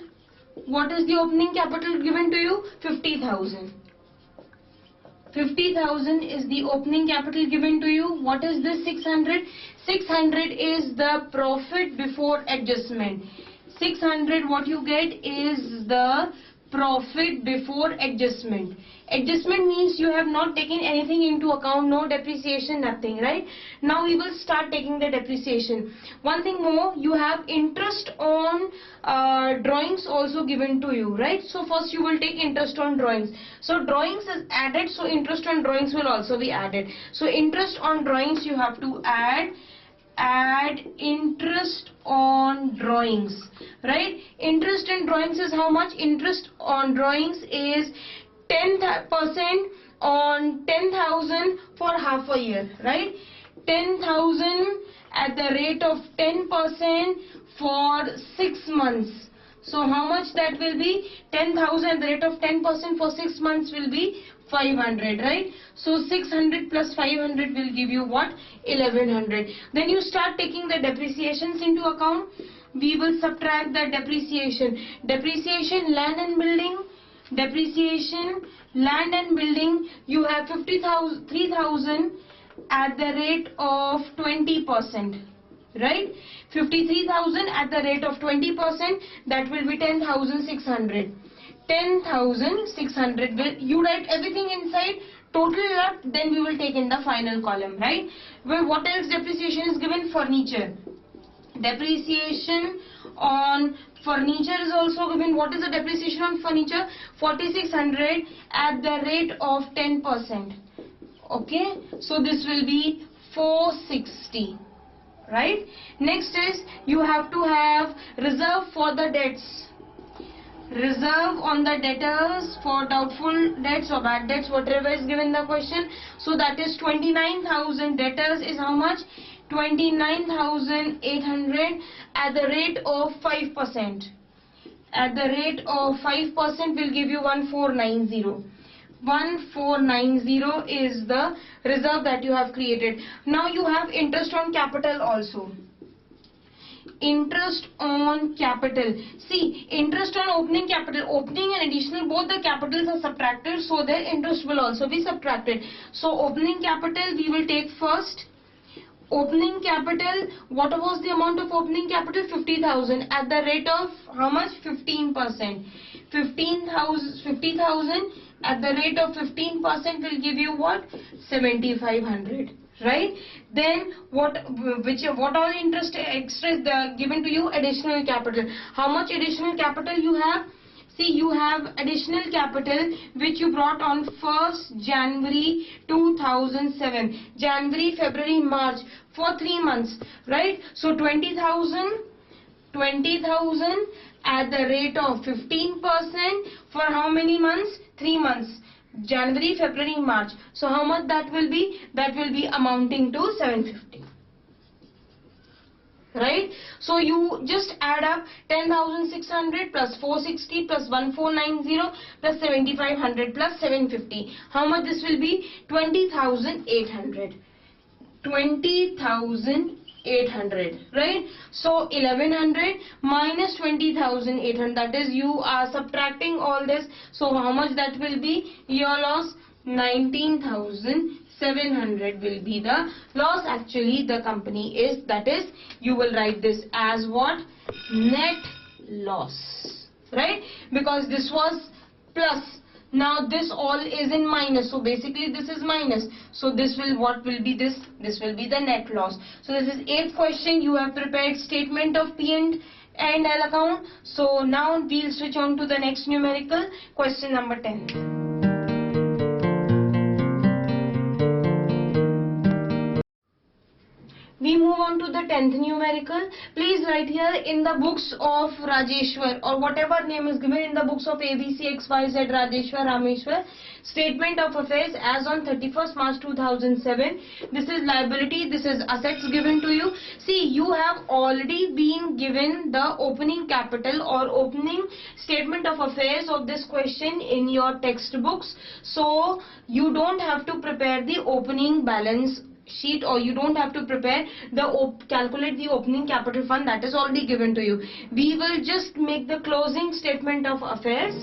What is the opening capital given to you? 50,000. 50,000 is the opening capital given to you. What is this 600? 600 is the profit before adjustment. 600 what you get is the profit before adjustment. Adjustment means you have not taken anything into account, no depreciation, nothing, right? Now we will start taking the depreciation. One thing more, you have interest on drawings also given to you, right? So first you will take interest on drawings. So drawings is added, so interest on drawings will also be added. So interest on drawings you have to add interest on drawings, right? Interest in drawings is how much? Interest on drawings is 10% on 10,000 for half a year, right? 10,000 at the rate of 10% for 6 months. So how much that will be? 10,000 at the rate of 10% for 6 months will be 500, right? So 600 plus 500 will give you what? 1100. Then you start taking the depreciations into account. We will subtract the depreciation. Depreciation, land and building. Depreciation, land and building. You have 3,000 at the rate of 20%, right? 53,000 at the rate of 20%. That will be 10,600. 10,600 will, you write everything inside, total up, then we will take in the final column, right? Well, what else depreciation is given? Furniture. Depreciation on furniture is also given. What is the depreciation on furniture? 4,600 at the rate of 10%. Okay, so this will be 460, right? Next is you have to have reserve for the debts. Reserve on the debtors for doubtful debts or bad debts, whatever is given in the question. So that is 29,000. Debtors is how much? 29,800 at the rate of 5%. At the rate of 5% will give you 1490. 1490 is the reserve that you have created. Now you have interest on capital also. Interest on capital. See, interest on opening capital. Opening and additional, both the capitals are subtracted, so their interest will also be subtracted. So opening capital we will take first. Opening capital, what was the amount of opening capital? 50,000 at the rate of how much? 15%. 50,000 at the rate of 15% will give you what? 7,500. Right? Then what all interest extra is given to you? Additional capital. How much additional capital you have? See, you have additional capital which you brought on 1st January 2007. January, February, March, for 3 months, right? So 20,000 at the rate of 15% for how many months? 3 months. January, February, March. So how much that will be? That will be amounting to 750. Right? So you just add up 10,600 plus 460 plus 1490 plus 7,500 plus 750. How much this will be? 20,800. 20,800, right? So 1100 minus 20,800, that is you are subtracting all this. So how much that will be? Your loss 19,700 will be the loss actually the company is, that is you will write this as what? Net loss, right? Because this was plus. Now this all is in minus, so basically this is minus. So this will, what will be this? This will be the net loss. So this is 8th question. You have prepared statement of P&L account. So now we'll switch on to the next numerical, question number 10. We move on to the 10th numerical. Please write here in the books of Rajeshwar or whatever name is given in the books of ABC, XYZ, Rajeshwar, Rameshwar. Statement of affairs as on 31st March 2007. This is liability, this is assets given to you. See, you have already been given the opening capital or opening statement of affairs of this question in your textbooks. So you don't have to prepare the opening balance sheet, or you don't have to prepare the calculate the opening capital fund, that is already given to you. We will just make the closing statement of affairs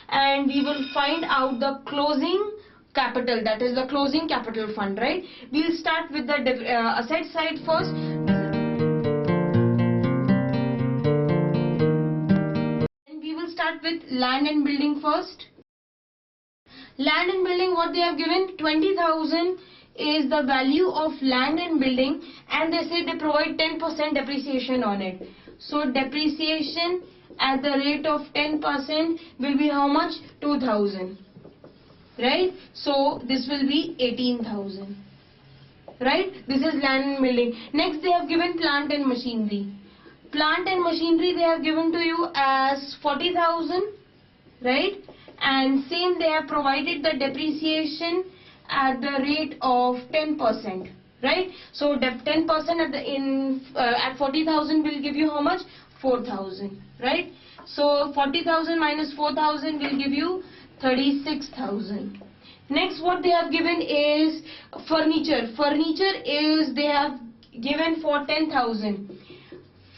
and we will find out the closing capital, that is the closing capital fund, right? We'll start with the asset side first. with land and building first. Land and building, what they have given, 20,000 is the value of land and building, and they say they provide 10% depreciation on it. So depreciation at the rate of 10% will be how much? 2,000. Right? So this will be 18,000. Right? This is land and building. Next they have given plant and machinery. Plant and machinery they have given to you as 40,000. Right? And same they have provided the depreciation at the rate of 10%. Right? So 10% at 40,000 will give you how much? 4,000. Right? So 40,000 minus 4,000 will give you 36,000. Next what they have given is furniture. Furniture is they have given for 10,000.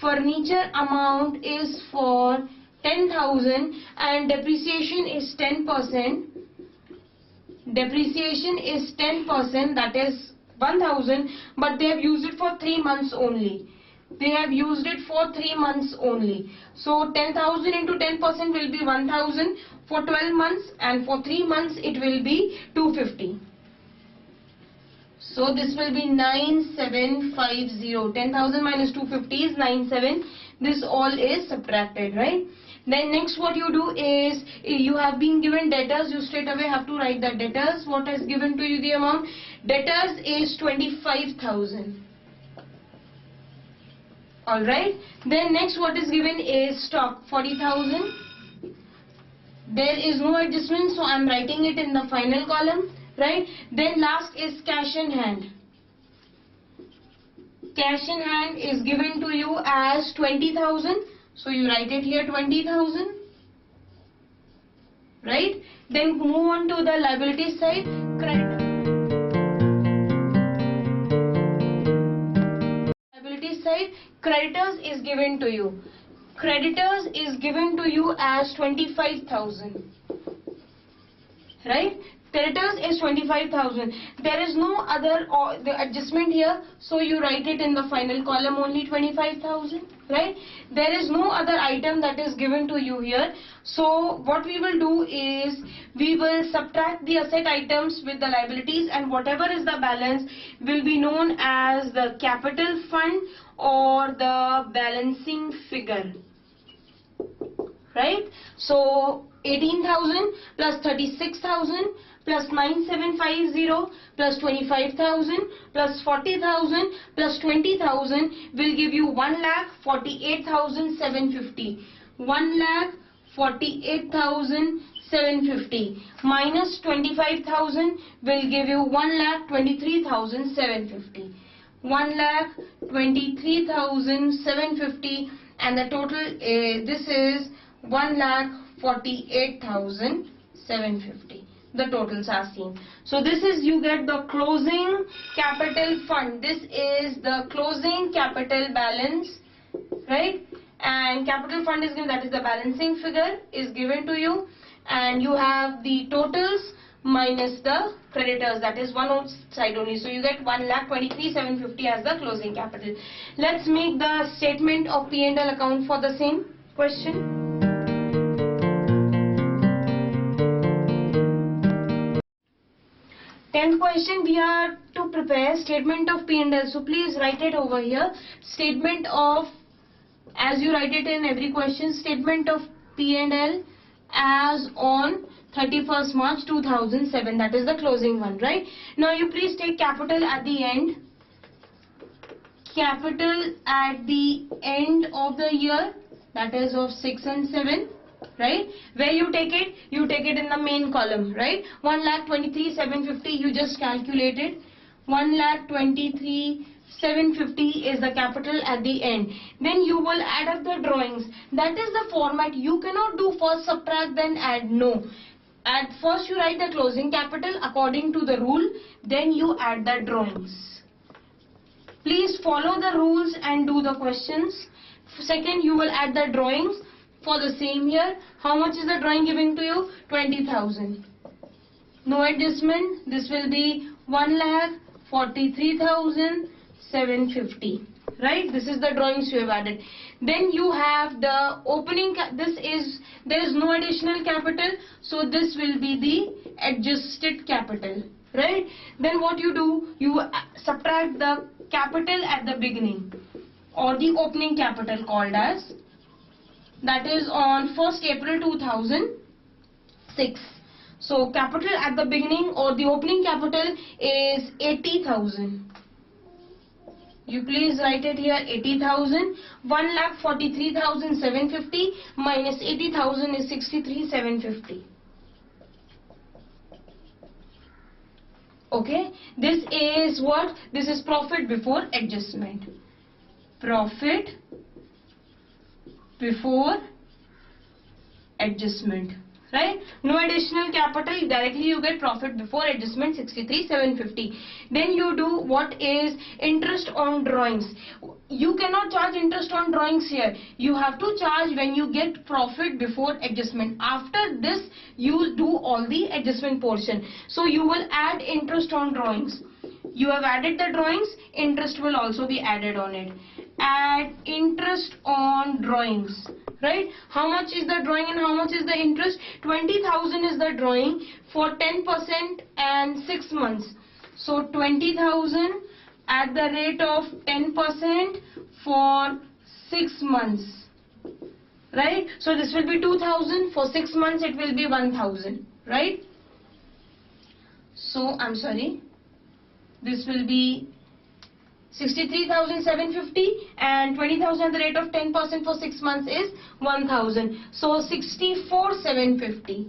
Furniture amount is for 10,000 and depreciation is 10%. Depreciation is 10%, that is 1,000, but they have used it for 3 months only. They have used it for 3 months only. So 10,000 into 10% will be 1,000 for 12 months, and for 3 months it will be 250. So this will be 9750. 10,000 minus 250 is 97. This all is subtracted, right? Then next what you do is, you have been given debtors, you straight away have to write the debtors. What has given to you the amount? Debtors is 25,000. Alright. Then next what is given is stock, 40,000. There is no adjustment, so I am writing it in the final column. Right. Then last is cash in hand. Cash in hand is given to you as 20,000. So you write it here 20,000. Right. Then move on to the liability side. Liability side, creditors is given to you. Creditors is given to you as 25,000. Right. Creditors is 25,000. There is no other the adjustment here, so you write it in the final column only 25,000. Right? There is no other item that is given to you here. So what we will do is, we will subtract the asset items with the liabilities, and whatever is the balance will be known as the capital fund or the balancing figure. Right? So 18,000 plus 36,000 plus 9750 plus 25,000 plus 40,000 plus 20,000 will give you 1,48,750. 1,48,750 minus 25,000 will give you 1,23,750. 1,23,750, and the total this is 1,48,750. The totals are seen. So this is, you get the closing capital fund. This is the closing capital balance, right? And capital fund is given, that is the balancing figure is given to you, and you have the totals minus the creditors, that is one side only. So you get 1,23,750 as the closing capital. Let's make the statement of P&L account for the same question. Tenth question, we are to prepare statement of P&L. So please write it over here. Statement of, as you write it in every question, statement of P&L as on 31st March 2007. That is the closing one, right? Now you please take capital at the end. Capital at the end of the year, that is of 6 and 7. Right? Where you take it? You take it in the main column, right? 1,23,750 you just calculated. 1,23,750 is the capital at the end. Then you will add up the drawings. That is the format. You cannot do first subtract then add. No. At first you write the closing capital according to the rule. Then you add the drawings. Please follow the rules and do the questions. Second, you will add the drawings. For the same year, how much is the drawing giving to you? 20,000. No adjustment. This will be 1,43,750. right? This is the drawings you have added. Then you have the opening, there is no additional capital, so this will be the adjusted capital, right? Then what you do, you subtract the capital at the beginning, or the opening capital called as, that is on 1st April 2006. So capital at the beginning or the opening capital is 80,000. You please write it here, 80,000. 1,43,750 minus 80,000 is 63,750. Okay, this is what? This is profit before adjustment. Profit before adjustment, right? No additional capital, directly you get profit before adjustment 63,750. Then you do what is interest on drawings. You cannot charge interest on drawings here. You have to charge when you get profit before adjustment. After this you do all the adjustment portion. So you will add interest on drawings. You have added the drawings, interest will also be added on it. Add interest on drawings, right? How much is the drawing and how much is the interest? 20,000 is the drawing for 10% and 6 months. So 20,000 at the rate of 10% for 6 months, right? So this will be 2,000, for 6 months it will be 1,000, right? So I'm sorry, this will be 63,750 and 20,000 at the rate of 10% for 6 months is 1,000. So 64,750.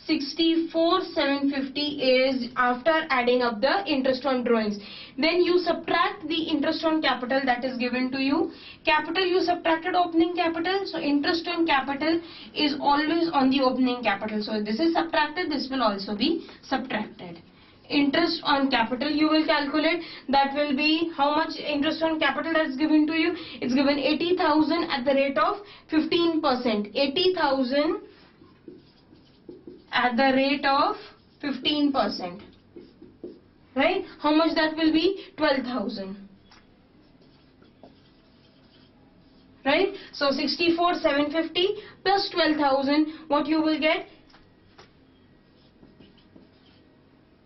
64,750 is after adding up the interest on drawings. Then you subtract the interest on capital that is given to you. Capital, you subtracted opening capital, so interest on capital is always on the opening capital. So this is subtracted, this will also be subtracted. Interest on capital you will calculate, that will be how much interest on capital that is given to you. It's given 80,000 at the rate of 15%. 80,000 at the rate of 15%, right? How much that will be? 12,000, right? So 64,750 plus 12,000, what you will get?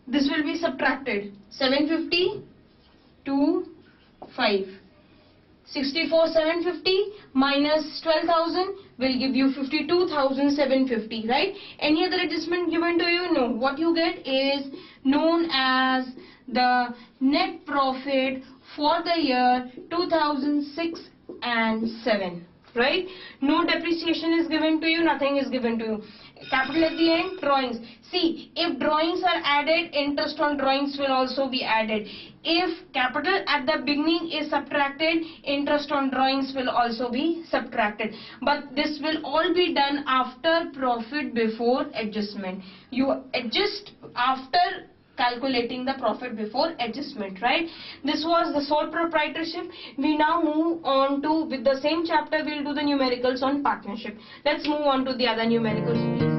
This will be subtracted. 750 to 5. 64,750 minus 12,000 will give you 52,750, right? Any other adjustment given to you? No. What you get is known as the net profit for the year 2006 and 7, right? No depreciation is given to you, nothing is given to you. Capital at the end, drawings. See, if drawings are added, interest on drawings will also be added. If capital at the beginning is subtracted, interest on drawings will also be subtracted. But this will all be done after profit before adjustment. You adjust after calculating the profit before adjustment, right? This was the sole proprietorship. We now move on to, with the same chapter, we'll do the numericals on partnership. Let's move on to the other numericals, please.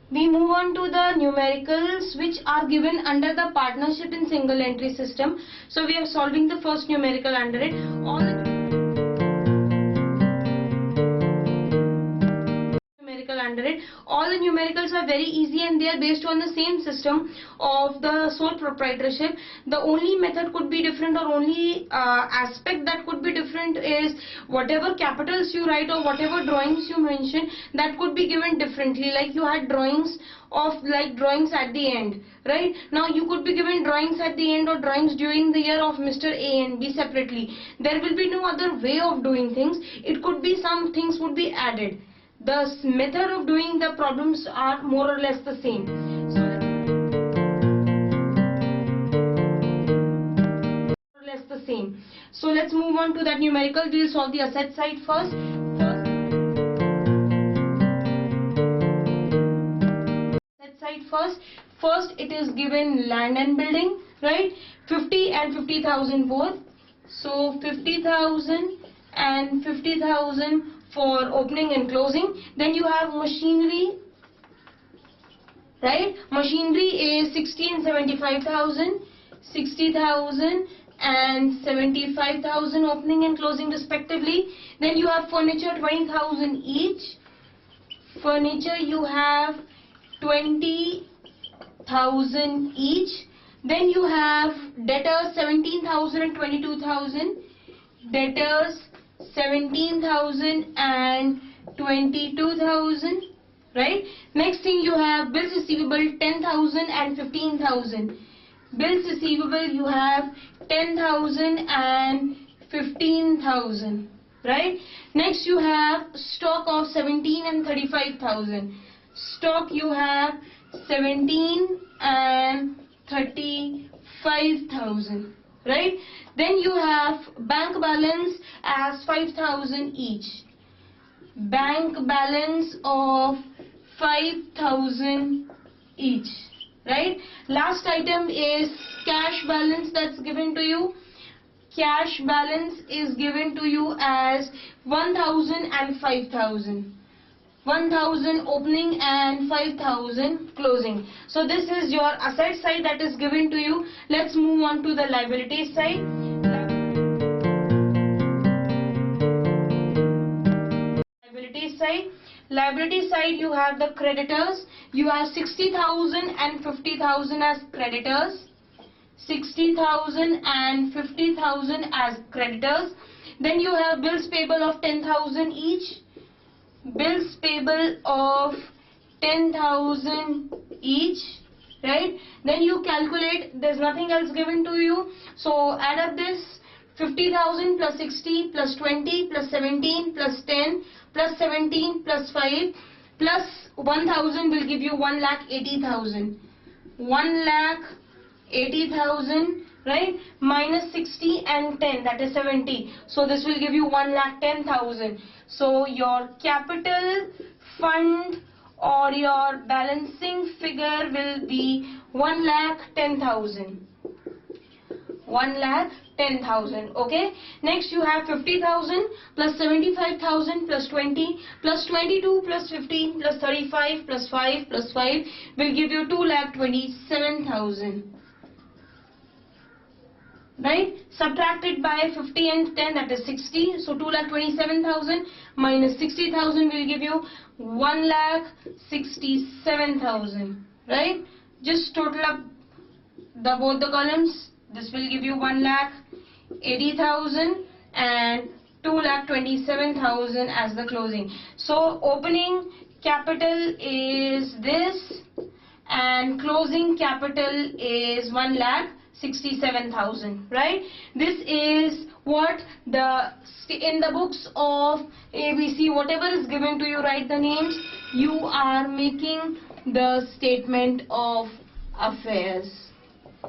We move on to the numericals which are given under the partnership in single entry system. So we are solving the first numerical under it. All the numericals are very easy and they are based on the same system of the sole proprietorship. The only method could be different, or only aspect that could be different is whatever capitals you write or whatever drawings you mention, that could be given differently. Like you had drawings of drawings at the end, right? Now you could be given drawings at the end or drawings during the year of Mr. A and B separately. There will be no other way of doing things. It could be some things would be added. The method of doing the problems are more or less the same. So let's move on to that numerical. We'll solve the asset side first. First it is given land and building, right? 50 and 50,000 both. So 50,000 and 50,000 for opening and closing. Then you have machinery right? Machinery is 60 and 75,000, 60,000 and 75,000 opening and closing respectively. Then you have furniture 20,000 each. Furniture you have 20,000 each. Then you have debtors 17,000 and 22,000. Debtors 17,000 and 22,000. Right? Next thing you have bills receivable 10,000 and 15,000. Bills receivable you have 10,000 and 15,000. Right? Next you have stock of 17 and 35,000. Stock you have 17 and 35,000. Right? Then you have bank balance as 5,000 each. Bank balance of 5,000 each. Right? Last item is cash balance that's given to you. Cash balance is given to you as 1,000 and 5,000. 1,000 opening and 5,000 closing. So this is your asset side that is given to you. Let's move on to the liability side. Liability side you have the creditors. You have 60,000 and 50,000 as creditors. 60,000 and 50,000 as creditors. Then you have bills payable of 10,000 each. Bills payable of 10,000 each. Right? Then you calculate, there's nothing else given to you. So add up this 50,000 plus 60 plus 20 plus 17 plus 10 plus 17 plus 5 plus 1,000 will give you 1,80,000. 1,80,000, right? Minus 60 and 10, that is 70. So this will give you 1,10,000. So your capital fund or your balancing figure will be 1,10,000. 1,10,000. Okay. Next you have 50,000 plus 75,000 plus 20 plus 22 plus 15 plus 35 plus 5 plus 5 will give you 2,27,000. Right? Subtracted by 50 and 10, that is 60. So 2,27,000 minus 60,000 will give you 1,67,000. Right? Just total up both the columns. This will give you 1,80,000 and 2,27,000 as the closing. So opening capital is this and closing capital is 1,67,000. Right? This is what in the books of ABC, whatever is given to you, write the names. You are making the statement of affairs.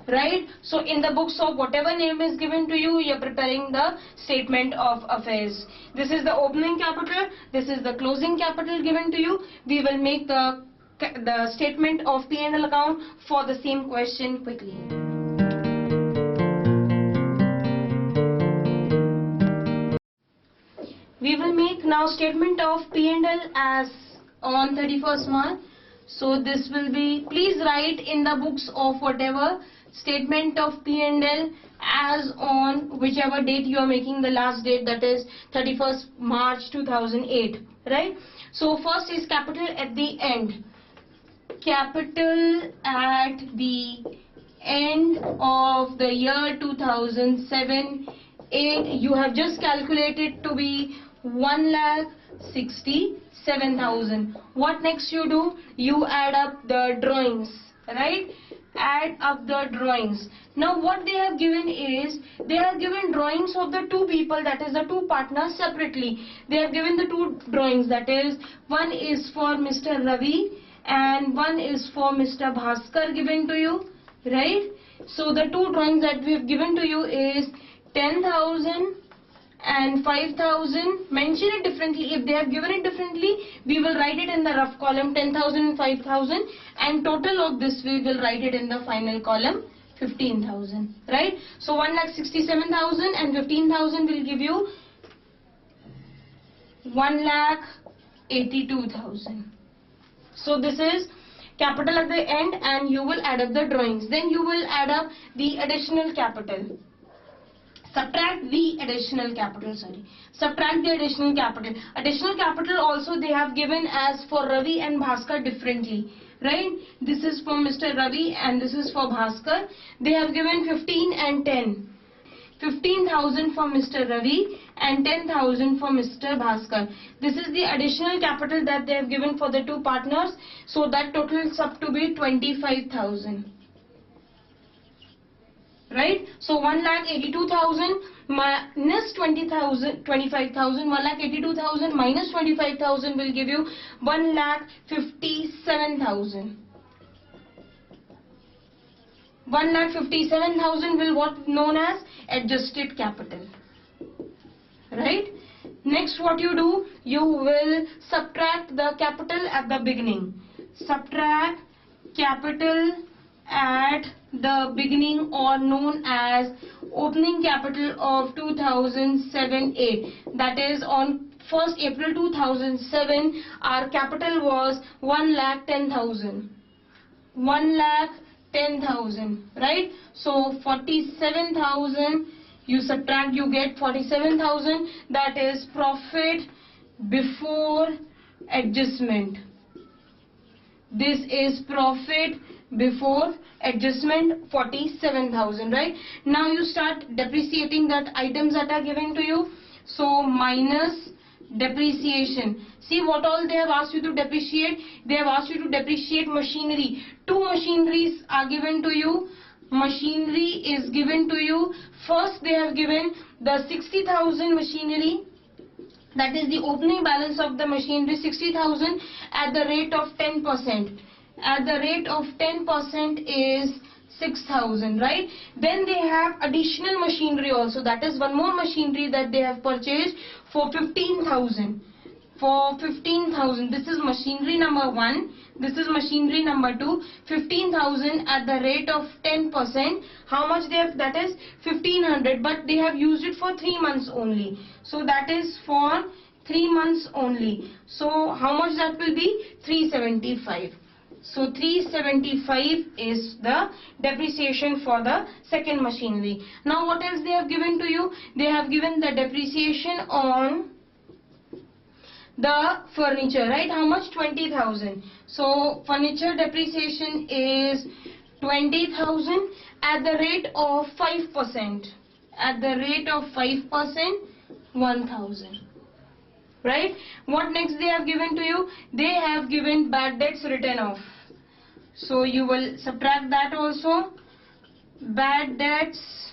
Right? So in the books of whatever name is given to you, you are preparing the statement of affairs. This is the opening capital. This is the closing capital given to you. We will make the statement of P&L account for the same question quickly. We will make now statement of P&L as on 31st March. So this will be, please write in the books of whatever statement of P&L as on whichever date you are making the last date, that is 31st March 2008. Right? So first is capital at the end. Capital at the end of the year 2007-8 you have just calculated to be 1,67,000. What next you do? You add up the drawings. Right? Add up the drawings. Now what they have given is, they have given drawings of the two people, that is the two partners separately. They have given the two drawings, that is one is for Mr. Ravi and one is for Mr. Bhaskar given to you. Right? So the two drawings that we have given to you is 10,000 and 5,000. Mention it differently. If they have given it differently, we will write it in the rough column 10,000 and 5,000, and total of this we will write it in the final column 15,000. Right? So 1,67,000 and 15,000 will give you 1,82,000. So this is capital at the end and you will add up the drawings. Then you will add up the additional capital. Subtract the additional capital, subtract the additional capital. Additional capital also they have given as for Ravi and Bhaskar differently, right? This is for Mr. Ravi and this is for Bhaskar. They have given 15 and 10. 15,000 for Mr. Ravi and 10,000 for Mr. Bhaskar. This is the additional capital that they have given for the two partners. So that totals up to be 25,000. Right? So 1,82,000 minus 20,000, 25,000, 1,82,000 minus 25,000 will give you 1,57,000. 1,57,000 will what known as adjusted capital. Right? Next what you do, you will subtract the capital at the beginning. Subtract capital at the beginning, or known as opening capital of 2007-8. That is on 1st April 2007 our capital was 1,10,000. 1,10,000, right? So 47,000 you subtract, you get 47,000. That is profit before adjustment. This is profit before adjustment, 47,000, right? Now you start depreciating that items that are given to you. So minus depreciation. See what all they have asked you to depreciate. They have asked you to depreciate machinery. Two machineries are given to you. Machinery is given to you. First they have given the 60,000 machinery. That is the opening balance of the machinery, 60,000 at the rate of 10%. At the rate of 10% is 6,000, right? Then they have additional machinery also. That is one more machinery that they have purchased for 15,000. For 15,000. This is machinery number 1. This is machinery number 2. 15,000 at the rate of 10%. How much they have? That is 1,500. But they have used it for 3 months only. So that is for 3 months only. So how much that will be? 375. So 375 is the depreciation for the second machinery. Now what else they have given to you? They have given the depreciation on the furniture, right? How much? 20,000. So furniture depreciation is 20,000 at the rate of 5%. At the rate of 5%, 1,000. Right? What next they have given to you? They have given bad debts written off. So you will subtract that also. Bad debts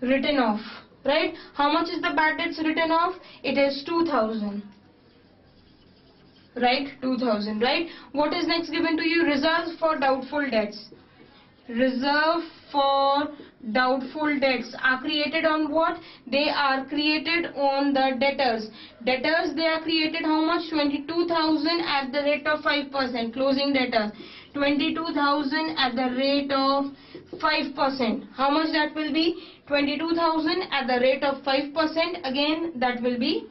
written off. Right? How much is the bad debts written off? It is 2,000. Right? 2,000. Right? What is next given to you? Reserves for doubtful debts. Reserve for doubtful debts are created on what? They are created on the debtors. Debtors, they are created how much? 22,000 at the rate of 5%. Closing debtors. 22,000 at the rate of 5%. How much that will be? 22,000 at the rate of 5%. Again, that will be,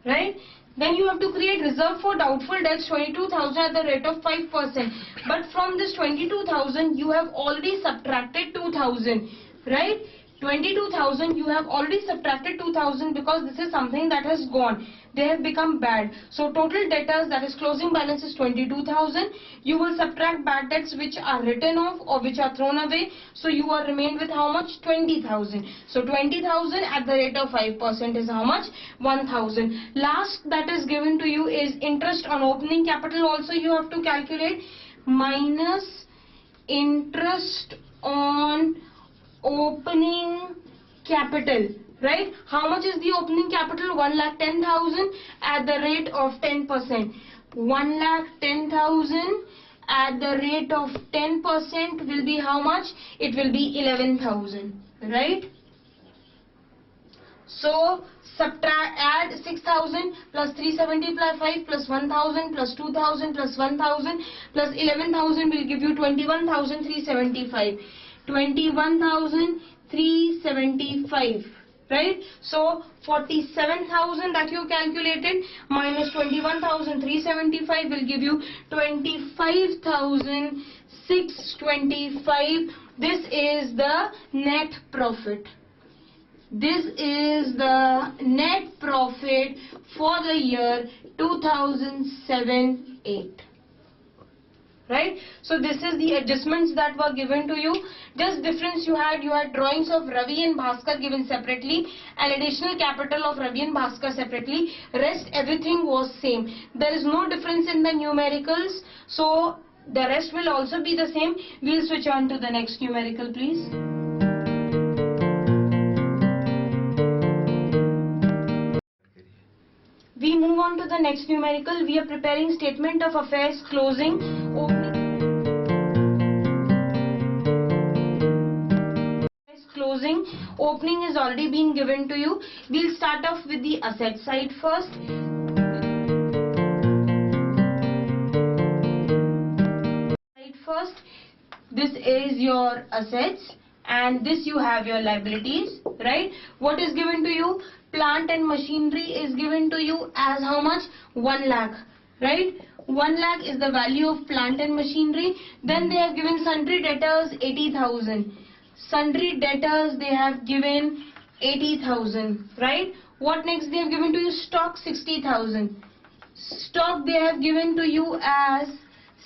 right? Then you have to create reserve for doubtful debts, 22,000 at the rate of 5%. But from this 22,000, you have already subtracted 2,000, right? 22,000, you have already subtracted 2,000 because this is something that has gone. They have become bad. So total debtors, that is closing balance, is 22,000. You will subtract bad debts which are written off or which are thrown away. So you are remained with how much? 20,000. So 20,000 at the rate of 5% is how much? 1,000. Last that is given to you is interest on opening capital. Also you have to calculate minus interest on opening capital. Right? How much is the opening capital? 1,10,000 at the rate of 10%. 1,10,000 at the rate of 10% will be how much? It will be 11,000. Right? So subtract, add 6,000 plus 370 plus 5 plus 1,000 plus 2,000 plus 1,000 plus 11,000 will give you 21,375. 21,375. right? So 47,000 that you calculated minus 21,375 will give you 25,625. This is the net profit. This is the net profit for the year 2007-8. Right? So this is the adjustments that were given to you. Just difference you had drawings of Ravi and Bhaskar given separately and additional capital of Ravi and Bhaskar separately. Rest everything was same. There is no difference in the numericals. So the rest will also be the same. We'll switch on to the next numerical, please. We move on to the next numerical. We are preparing statement of affairs closing. Opening is already been given to you. We'll start off with the asset side first. This is your assets and this you have your liabilities, right? What is given to you? Plant and machinery is given to you as how much? 1 lakh, right? 1 lakh is the value of plant and machinery. Then they have given sundry debtors 80,000. Sundry debtors they have given 80,000, right? What next they have given to you? Stock 60,000. Stock they have given to you as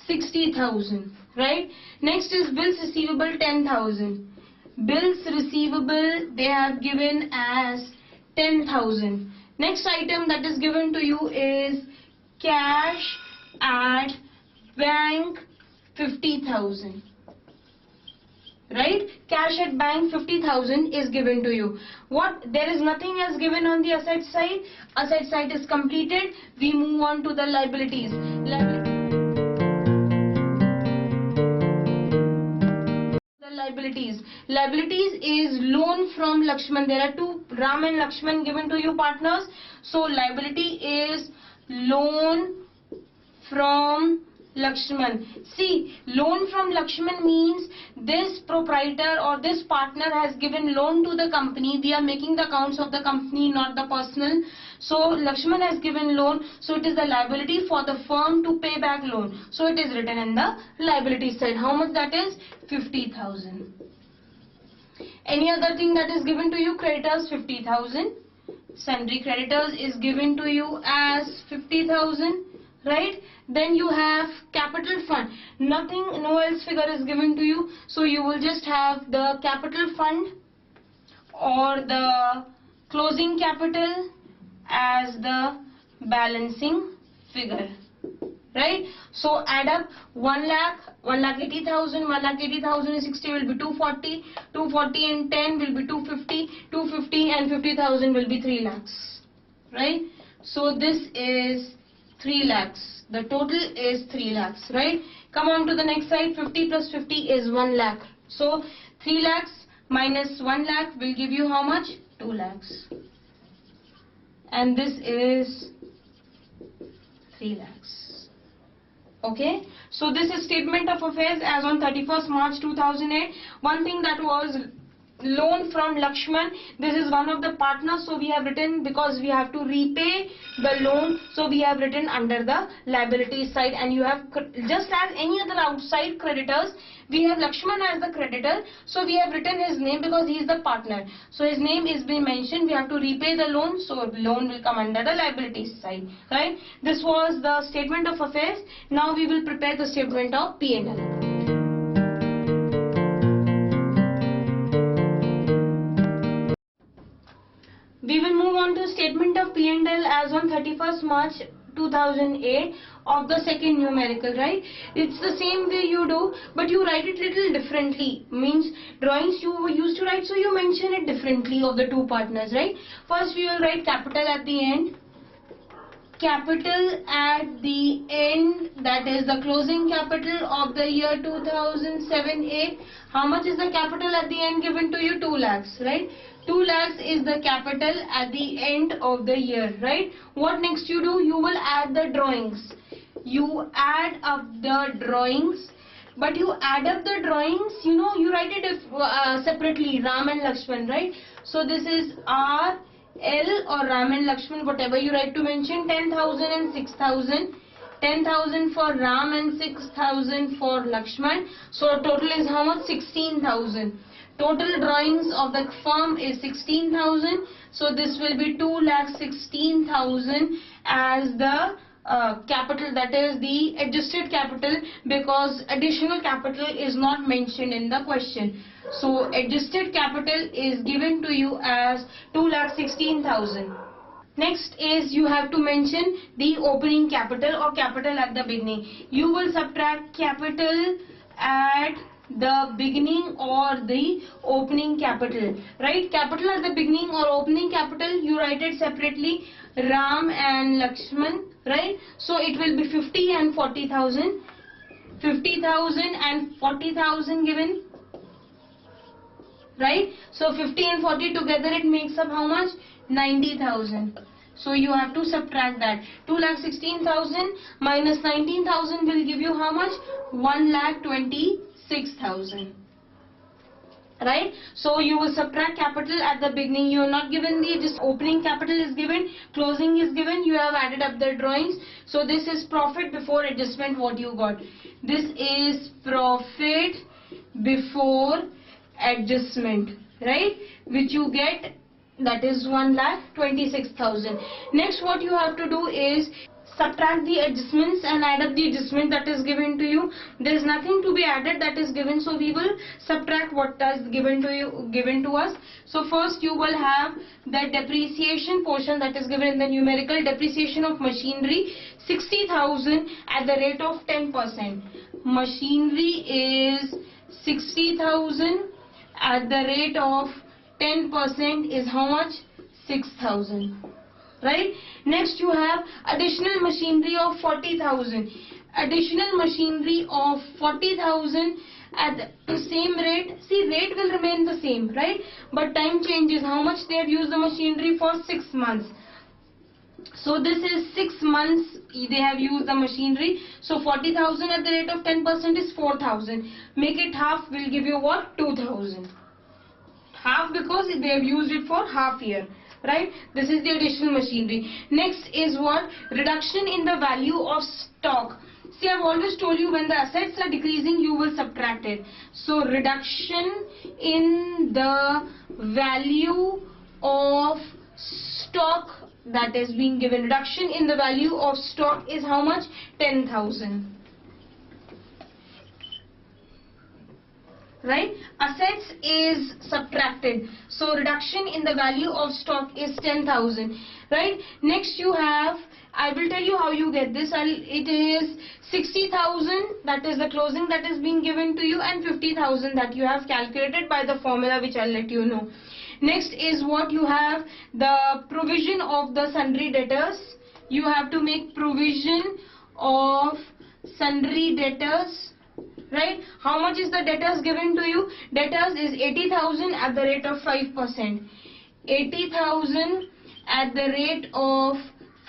60,000, right? Next is bills receivable 10,000. Bills receivable they have given as 10,000. Next item that is given to you is cash at bank 50,000. Right? Cash at bank 50,000 is given to you. What? There is nothing else given on the asset side. Asset side is completed. We move on to the liabilities. Liabilities is loan from Lakshman. There are two, Ram and Lakshman, given to you partners. So liability is loan from Lakshman. See, loan from Lakshman means this proprietor or this partner has given loan to the company. We are making the accounts of the company, not the personal. So Lakshman has given loan, so it is the liability for the firm to pay back loan. So it is written in the liability side. How much that is? 50,000. Any other thing that is given to you? Creditors 50,000. Sundry creditors is given to you as 50,000. Right? Then you have capital fund. Nothing, no else figure is given to you. So you will just have the capital fund or the closing capital as the balancing figure. Right? So add up 1 lakh, 1,80,000, 1,80,000 and 60 will be 240, 240 and 10 will be 250, 250 and 50,000 will be 3 lakhs. Right? So this is 3 lakhs. The total is 3 lakhs, right? Come on to the next side. 50 plus 50 is 1 lakh. So 3 lakhs minus 1 lakh will give you how much? 2 lakhs. And this is 3 lakhs. Okay? So this is statement of affairs as on 31st March 2008. One thing that was loan from Lakshman, this is one of the partners, so we have written, because we have to repay the loan, so we have written under the liability side. And you have, just as any other outside creditors, we have Lakshman as the creditor, so we have written his name because he is the partner, so his name is being mentioned. We have to repay the loan, so loan will come under the liability side, right? This was the statement of affairs. Now we will prepare the statement of P&L. We will move on to statement of P&L as on 31st March 2008 of the second numerical, right? It's the same way you do, but you write it little differently. Means drawings you used to write, so you mention it differently of the two partners, right? First we will write capital at the end. Capital at the end, that is the closing capital of the year 2007-8. How much is the capital at the end given to you? 2 lakhs, right? 2 lakhs is the capital at the end of the year, right? What next you do? You will add the drawings. You add up the drawings, but you add up the drawings, you know, you write it separately, Ram and Lakshman, right? So this is R, L or Ram and Lakshman, whatever you like to mention. 10,000 and 6,000. 10,000 for Ram and 6,000 for Lakshman. So total is how much? 16,000. Total drawings of the firm is 16,000. So this will be 2,16,000 as the capital, that is the adjusted capital, because additional capital is not mentioned in the question. So adjusted capital is given to you as 2,16,000. Next is you have to mention the opening capital or capital at the beginning. You will subtract capital at the beginning or the opening capital, right? Capital at the beginning or opening capital, you write it separately, Ram and Lakshman, right? So it will be 50 and 40,000. 50,000 and 40,000 given, right? So 50 and 40 together, it makes up how much? 90,000. So you have to subtract that. 2,16,000 minus 19,000 will give you how much? 1,26,000. Right? So you will subtract capital at the beginning. You are not given the just opening capital is given, closing is given. You have added up the drawings. So this is profit before adjustment. What you got? This is profit before adjustment, right? Which you get, that is 1,26,000. Next, what you have to do is subtract the adjustments and add up the adjustment that is given to you. There is nothing to be added that is given, so we will subtract what is given to us. So first you will have the depreciation portion that is given in the numerical. Depreciation of machinery 60,000 at the rate of 10%. Machinery is 60,000 at the rate of 10% is how much? 6,000. Right? Next you have additional machinery of 40,000. Additional machinery of 40,000 at the same rate. See, rate will remain the same, right? But time changes. How much they have used the machinery for? 6 months. So this is 6 months they have used the machinery. So 40,000 at the rate of 10% is 4,000. Make it half, will give you what? 2,000. Half because they have used it for half year, right? This is the additional machinery. Next is what? Reduction in the value of stock. See, I've always told you when the assets are decreasing, you will subtract it. So reduction in the value of stock that is being given. Reduction in the value of stock is how much? 10,000. Right? Assets is subtracted. So reduction in the value of stock is 10,000. Right? Next you have, I will tell you how you get this. It is 60,000, that is the closing that is being given to you, and 50,000 that you have calculated by the formula which I'll let you know. Next is what you have, the provision of the sundry debtors. You have to make provision of sundry debtors. Right? How much is the debtors given to you? Debtors is 80,000 at the rate of 5%. 80,000 at the rate of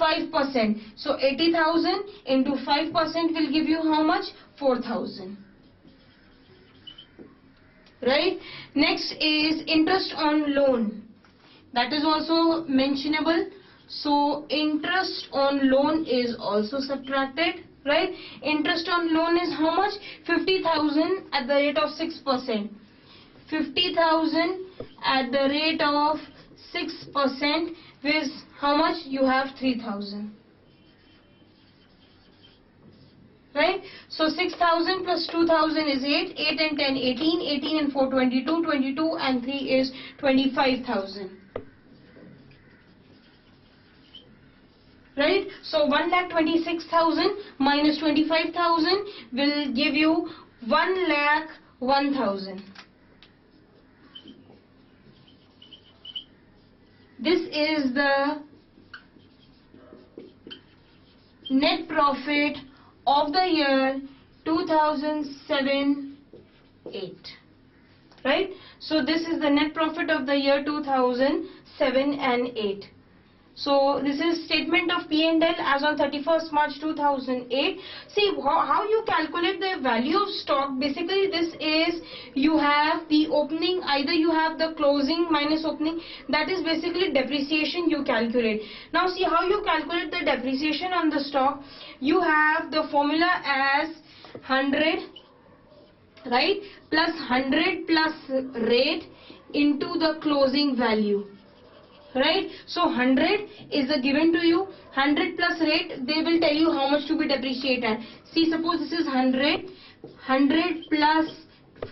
5%. So 80,000 into 5% will give you how much? 4,000. Right? Next is interest on loan. That is also mentionable. So interest on loan is also subtracted. Right? Interest on loan is how much? 50,000 at the rate of 6%. 50,000 at the rate of 6% is how much? You have 3,000. Right? So 6,000 plus 2,000 is 8. 8 and 10, 18. 18 and 4, 22. 22 and 3 is 25,000. Right? So 1,26,000 minus 25,000 will give you 1,01,000. This is the net profit of the year 2007-8. Right? So this is the net profit of the year 2007 and 8. So this is statement of P&L as on 31st March 2008. See how you calculate the value of stock. Basically this is, you have the opening, either you have the closing minus opening, that is basically depreciation you calculate. Now see how you calculate the depreciation on the stock. You have the formula as 100, right, plus 100 plus rate into the closing value. Right, so 100 is the given to you, 100 plus rate, they will tell you how much to be depreciated. See, suppose this is 100 plus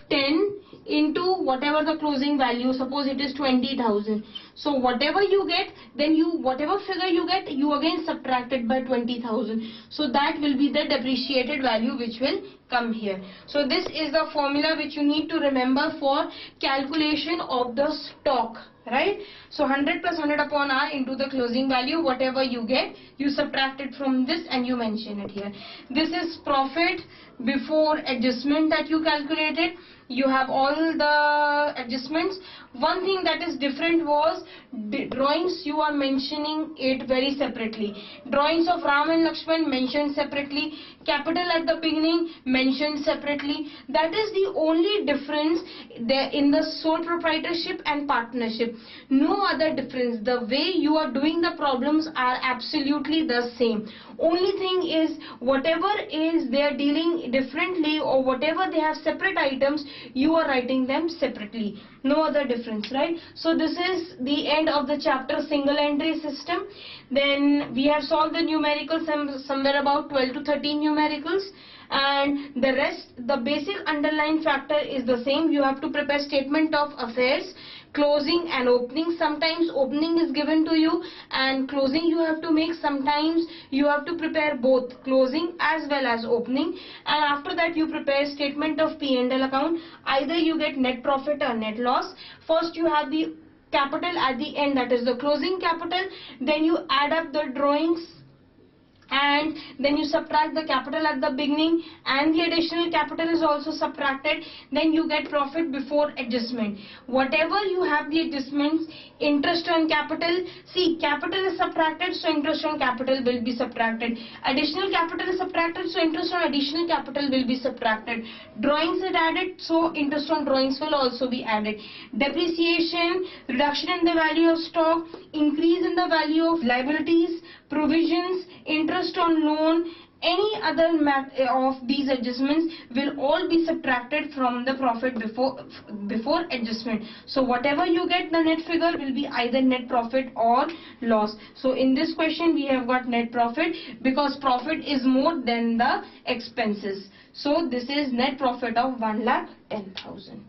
10 into whatever the closing value, suppose it is 20,000. So whatever you get, then whatever figure you get, you again subtract it by 20,000. So that will be the depreciated value which will come here. So this is the formula which you need to remember for calculation of the stock. Right, so 100 plus 100 upon R into the closing value, whatever you get, you subtract it from this and you mention it here. This is profit before adjustment that you calculated. You have all the adjustments. One thing that is different was the drawings, you are mentioning it very separately. Drawings of Ram and Lakshman mentioned separately. Capital at the beginning mentioned separately. That is the only difference there in the sole proprietorship and partnership. No other difference. The way you are doing the problems are absolutely the same. Only thing is, whatever is they are dealing differently or whatever they have separate items, you are writing them separately. No other difference, right? So this is the end of the chapter single entry system. Then we have solved the numericals, somewhere about 12 to 13 numericals, and the rest, the basic underlying factor is the same. You have to prepare statement of affairs, closing and opening. Sometimes opening is given to you and closing you have to make. Sometimes you have to prepare both closing as well as opening, and after that you prepare statement of P&L account. Either you get net profit or net loss. First you have the capital at the end, that is the closing capital. Then you add up the drawings and then you subtract the capital at the beginning, and the additional capital is also subtracted. Then you get profit before adjustment. Whatever you have the adjustments, interest on capital, see, capital is subtracted, so interest on capital will be subtracted. Additional capital is subtracted, so interest on additional capital will be subtracted. Drawings is added, so interest on drawings will also be added. Depreciation, reduction in the value of stock, increase in the value of liabilities, provisions, interest on loan, any other of these adjustments will all be subtracted from the profit before adjustment. So whatever you get, the net figure will be either net profit or loss. So in this question we have got net profit because profit is more than the expenses. So this is net profit of 1,10,000.